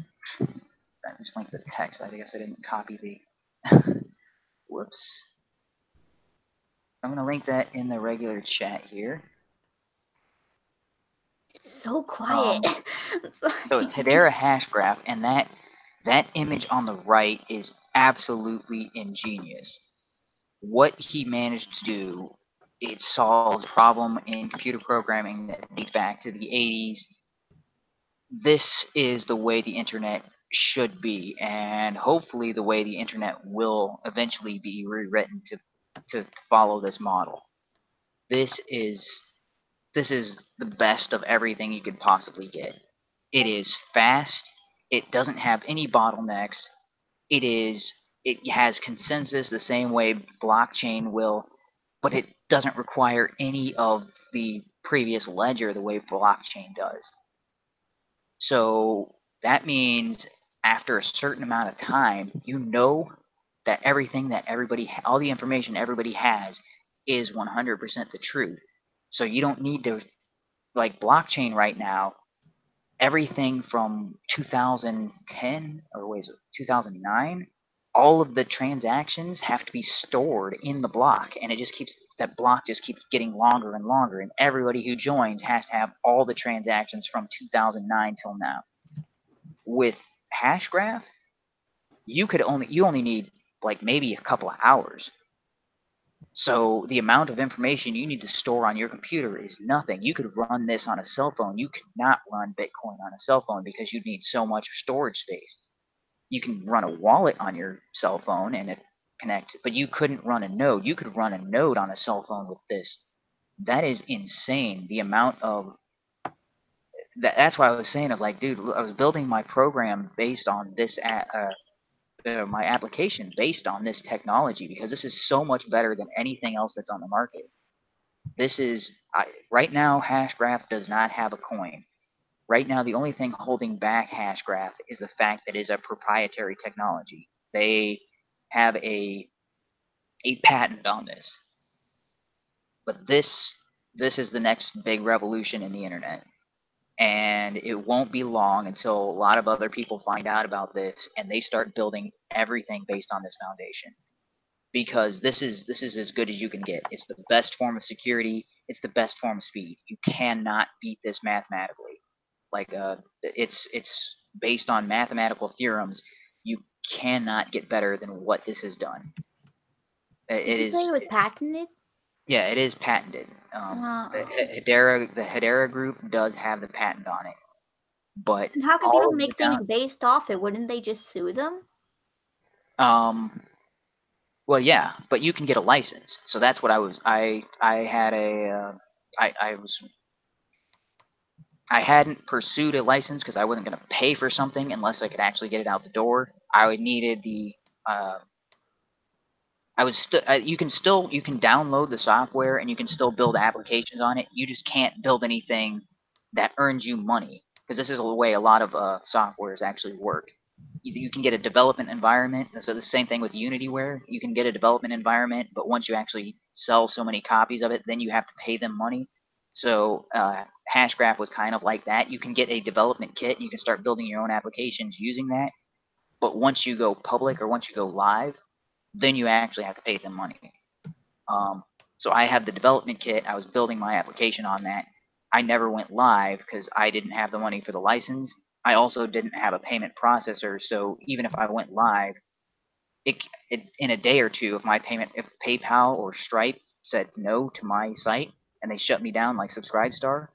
text. I guess I didn't copy the. Whoops. I'm gonna link that in the regular chat here. It's so quiet. So it's Hedera Hashgraph, and that image on the right is absolutely ingenious. What he managed to do, it solves a problem in computer programming that dates back to the 80s. This is the way the internet should be, and hopefully the way the internet will eventually be rewritten to follow this model. This is the best of everything you could possibly get. It is fast. It doesn't have any bottlenecks. It has consensus the same way blockchain will, but it doesn't require any of the previous ledger the way blockchain does. So that means after a certain amount of time, you know that everything that all the information everybody has is 100% the truth. So you don't need to, like blockchain right now, everything from 2010 or wait, 2009, all of the transactions have to be stored in the block, and that block just keeps getting longer and longer, and everybody who joins has to have all the transactions from 2009 till now. With Hashgraph, you only need like maybe a couple of hours. So the amount of information you need to store on your computer is nothing. You could run this on a cell phone. You could not run Bitcoin on a cell phone because you'd need so much storage space. You can run a wallet on your cell phone and it connect, but you couldn't run a node. You could run a node on a cell phone with this. That is insane. The amount of that's why I was saying, I was like, dude, I was building my program based on this my application based on this technology because this is so much better than anything else that's on the market. This is right now, Hashgraph does not have a coin. Right now, the only thing holding back Hashgraph is the fact that it is a proprietary technology. They have a patent on this. But this is the next big revolution in the internet. And it won't be long until a lot of other people find out about this and they start building everything based on this foundation. Because this is as good as you can get. It's the best form of security. It's the best form of speed. You cannot beat this mathematically. Like it's based on mathematical theorems. You cannot get better than what this has done. Did you say it was patented? Yeah, it is patented. The Hedera group does have the patent on it. But and how can people make things based off it? Wouldn't they just sue them? Well, yeah, but you can get a license. So that's what I was. I hadn't pursued a license because I wasn't going to pay for something unless I could actually get it out the door. I needed the you can download the software and you can still build applications on it. You just can't build anything that earns you money, because this is the way a lot of softwares actually work. You can get a development environment. So the same thing with UnityWare. You can get a development environment, but once you actually sell so many copies of it, then you have to pay them money. So Hashgraph was kind of like that. You can get a development kit, and you can start building your own applications using that. But once you go public or once you go live, then you actually have to pay them money. So I have the development kit. I was building my application on that. I never went live because I didn't have the money for the license. I also didn't have a payment processor, so even if I went live, in a day or two, if PayPal or Stripe said no to my site and they shut me down like Subscribestar,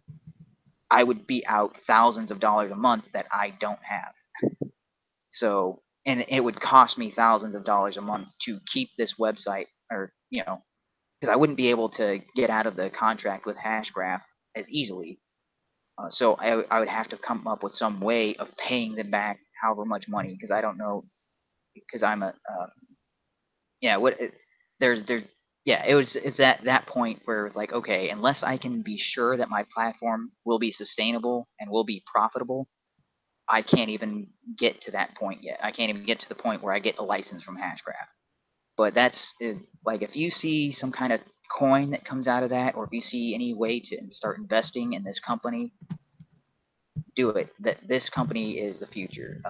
I would be out thousands of dollars a month that I don't have. So, and it would cost me thousands of dollars a month to keep this website, or because I wouldn't be able to get out of the contract with Hashgraph as easily. So I would have to come up with some way of paying them back however much money, because I don't know, because I'm a it's at that point where it's like, okay, unless I can be sure that my platform will be sustainable and will be profitable, I can't even get to that point yet. I can't even get to the point where I get a license from Hashgraph. But that's like, if you see some kind of coin that comes out of that, or if you see any way to start investing in this company, do it. This company is the future.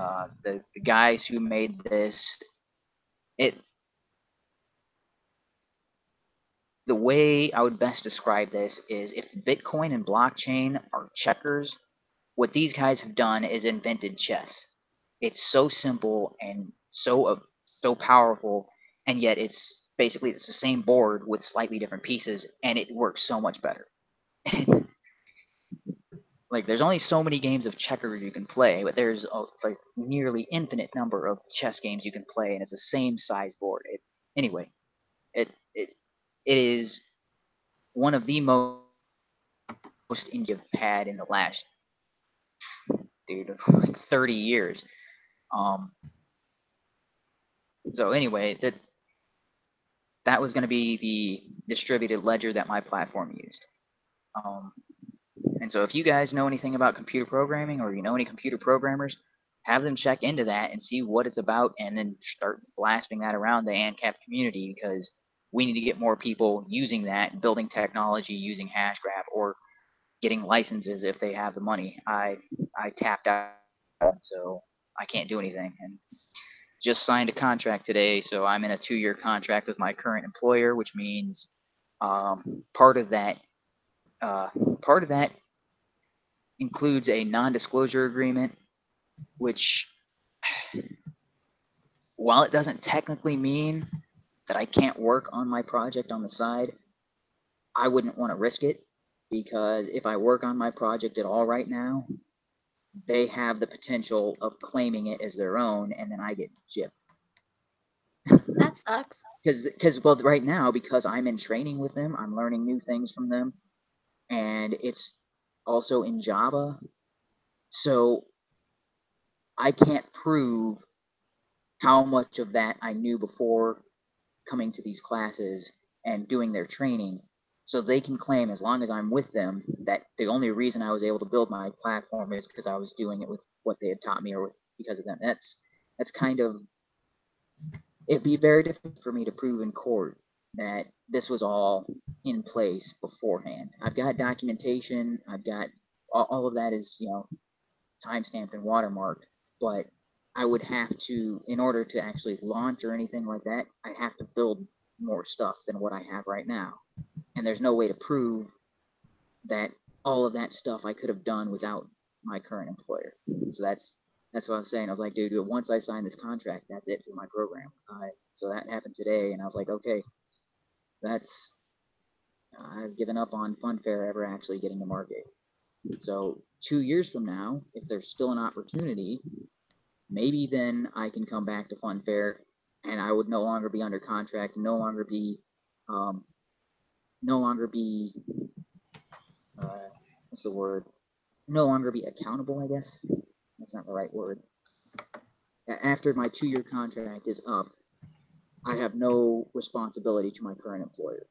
The guys who made this, the way I would best describe this is, if Bitcoin and blockchain are checkers, what these guys have done is invented chess. It's so simple and so powerful, and yet it's basically the same board with slightly different pieces, and it works so much better. Like, there's only so many games of checkers you can play, but there's like nearly infinite number of chess games you can play, and it's the same size board. It is one of the most you've had in the last, like 30 years. So anyway, that was going to be the distributed ledger that my platform used. And so if you guys know anything about computer programming, or you know any computer programmers, have them check into that and see what it's about, and then start blasting that around the ANCAP community, because we need to get more people using that, building technology using Hashgraph, or getting licenses if they have the money. I tapped out, so I can't do anything. And just signed a contract today, so I'm in a 2-year contract with my current employer, which means part of that includes a non-disclosure agreement, which, while it doesn't technically mean that I can't work on my project on the side, I wouldn't want to risk it, because if I work on my project at all right now, they have the potential of claiming it as their own, and then I get gypped. That sucks. Well, right now, because I'm in training with them, I'm learning new things from them, and it's also in Java, so I can't prove how much of that I knew before coming to these classes and doing their training. So they can claim, as long as I'm with them, that the only reason I was able to build my platform is because I was doing it with what they had taught me, or because of them. That's kind of, it'd be very difficult for me to prove in court that this was all in place beforehand. I've got documentation. I've got all of that is, timestamped and watermarked, but I would have to, in order to actually launch or anything like that, I'd have to build more stuff than what I have right now. And there's no way to prove that all of that stuff I could have done without my current employer. So that's what I was saying. I was like, dude, once I sign this contract, that's it for my program. So that happened today, and I was like, okay, I've given up on Funfair ever actually getting to market. So 2 years from now, if there's still an opportunity, maybe then I can come back to Funfair, and I would no longer be under contract, no longer be what's the word? No longer be accountable, I guess. That's not the right word. After my 2-year contract is up, I have no responsibility to my current employer.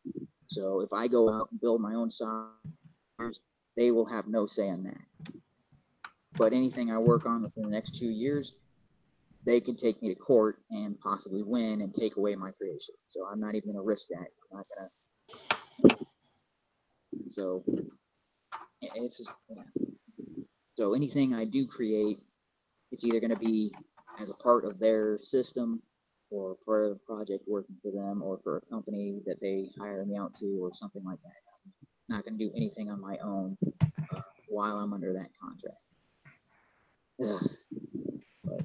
So if I go out and build my own software, they will have no say in that. But anything I work on within the next 2 years, they can take me to court and possibly win and take away my creation. So I'm not even going to risk that. I'm not going to. So it's just, so anything I do create, it's either going to be as a part of their system or part of a project working for them or for a company that they hire me out to or something like that. I'm not going to do anything on my own while I'm under that contract. But,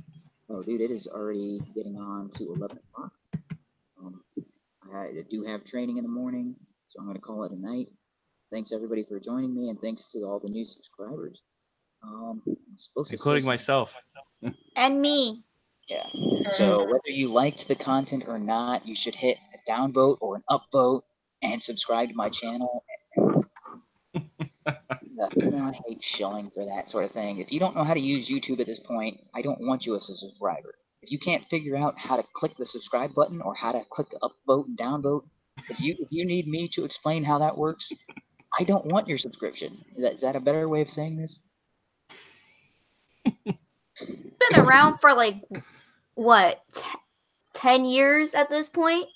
oh, dude, it is already getting on to 11 o'clock. I do have training in the morning, so I'm going to call it a night. Thanks, everybody, for joining me, and thanks to all the new subscribers. I'm supposed including myself. And me. Yeah. So whether you liked the content or not, you should hit a downvote or an upvote and subscribe to my channel. I hate shilling for that sort of thing. If you don't know how to use YouTube at this point, I don't want you as a subscriber. If you can't figure out how to click the subscribe button or how to click the upvote and downvote, if you need me to explain how that works, I don't want your subscription. Is that a better way of saying this? Been around for like what, 10 years at this point?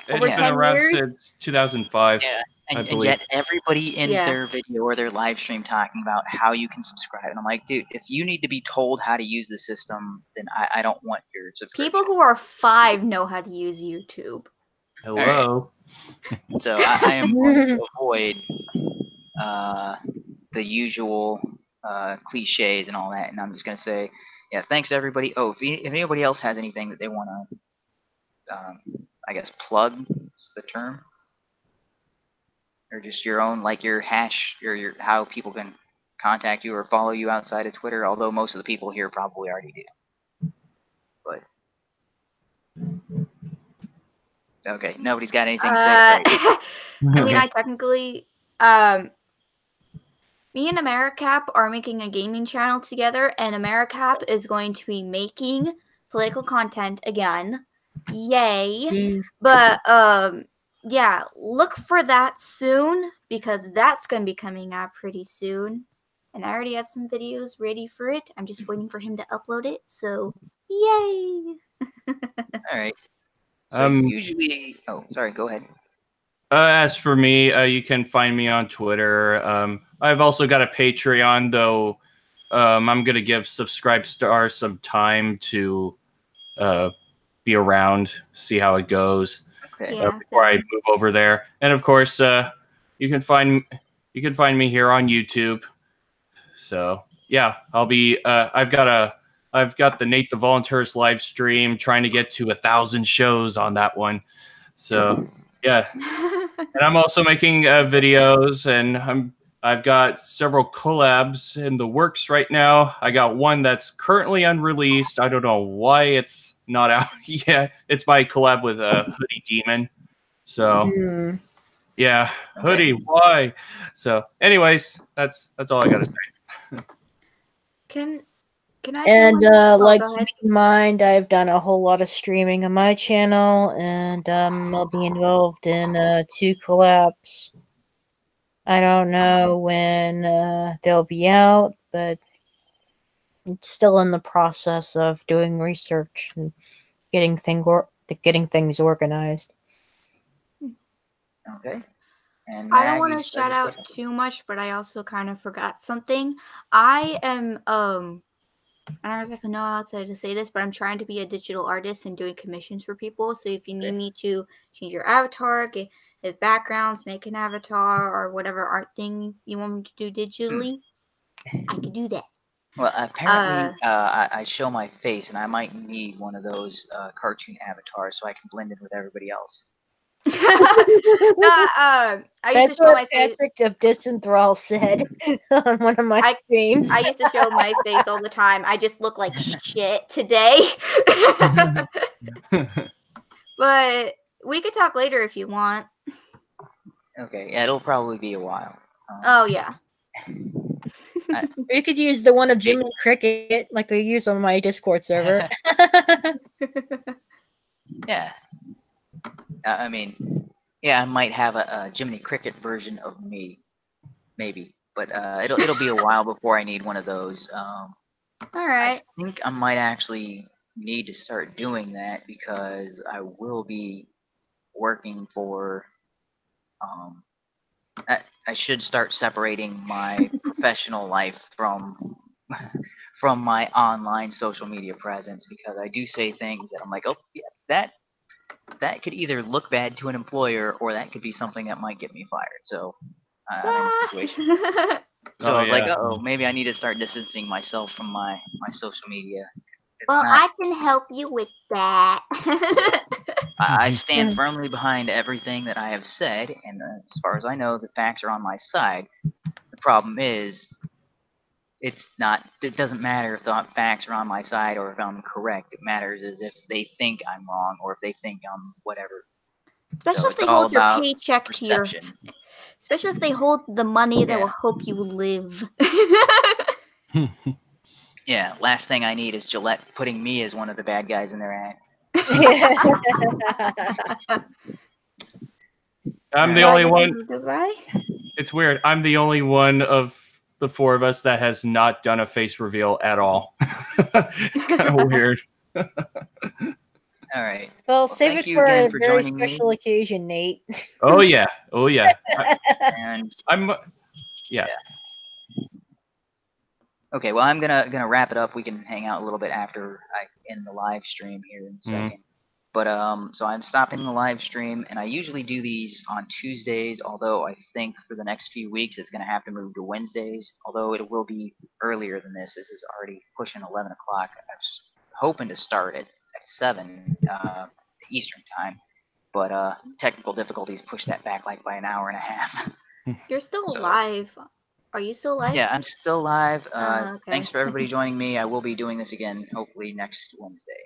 It's been around since 2005. Yeah, and yet everybody ends their video or their live stream talking about how you can subscribe. And I'm like, dude, if you need to be told how to use the system, then I don't want your subscription. People who are 5 know how to use YouTube. Hello. So I am going to avoid the usual cliches and all that, and I'm just going to say, yeah, thanks everybody. Oh, if anybody else has anything that they want to, I guess, plug is the term, or just your own, like your hash, or your how people can contact you or follow you outside of Twitter. Although most of the people here probably already do. But okay, nobody's got anything to say. Right? I mean, I technically, me and AmeriCap are making a gaming channel together, and AmeriCap is going to be making political content again. Yay! But yeah, look for that soon because that's going to be coming out pretty soon. And I already have some videos ready for it. I'm just waiting for him to upload it. So, yay! All right. So usually, oh, sorry, go ahead. As for me, you can find me on Twitter. I've also got a Patreon, though. I'm gonna give Subscribe Star some time to be around, see how it goes before I move over there. And of course, you can find me here on YouTube. So yeah, I'll be. I've got the Nate the Volunteers live stream, trying to get to 1,000 shows on that one. So yeah, and I'm also making videos, and I've got several collabs in the works right now. I got one that's currently unreleased. I don't know why it's not out yet. It's my collab with Hoodie Demon. So yeah, Hoodie, why? So anyways, that's all I gotta say. Can I? And like, keep in mind, I've done a whole lot of streaming on my channel, and I'll be involved in 2 collabs. I don't know when they'll be out, but it's still in the process of doing research and getting things organized. Okay. And I don't want to shout out too much, but I also kind of forgot something. I am I don't exactly know how to say this, but I'm trying to be a digital artist and doing commissions for people. So if you need me to change your avatar, get backgrounds, make an avatar, or whatever art thing you want me to do digitally, I can do that. Well, apparently, I show my face, and I might need one of those cartoon avatars so I can blend in with everybody else. I used to show my face. Patrick of Disenthrall said on one of my streams. I used to show my face all the time. I just look like shit today. But we could talk later if you want. Okay, yeah, it'll probably be a while. Oh, yeah. We could use the one of Jimmy Cricket like we use on my Discord server. Yeah. I mean, yeah, I might have a Jiminy Cricket version of me, maybe, but it'll be a while before I need one of those. All right. I think I might actually need to start doing that because I will be working for. I should start separating my professional life from my online social media presence because I do say things that I'm like, oh yeah, that could either look bad to an employer or that could be something that might get me fired. So I'm in a situation. So I was like, oh, maybe I need to start distancing myself from my social media. Well, I can help you with that. I stand firmly behind everything that I have said, and as far as I know, the facts are on my side. The problem is, it's not. It doesn't matter if the facts are on my side or if I'm correct. It matters is if they think I'm wrong or if they think I'm whatever. Especially so if they hold your paycheck perception. To your. Especially if they hold the money that will help you live. Yeah. Last thing I need is Gillette putting me as one of the bad guys in their ad. I'm the only one. It's weird. I'm the only one of the four of us that has not done a face reveal at all. It's kind of weird. All right. Well, save it for a very special occasion, Nate. Oh yeah. Oh yeah. Yeah. Okay. Well, I'm gonna wrap it up. We can hang out a little bit after I end the live stream here in a second. But so I'm stopping the live stream, and I usually do these on Tuesdays, although I think for the next few weeks it's going to have to move to Wednesdays, although it will be earlier than this. This is already pushing 11 o'clock. I was hoping to start at 7 Eastern time, but technical difficulties pushed that back like by an hour and a half. You're still live. Are you still live? Yeah, I'm still live. Okay. Thanks for everybody joining me. I will be doing this again hopefully next Wednesday.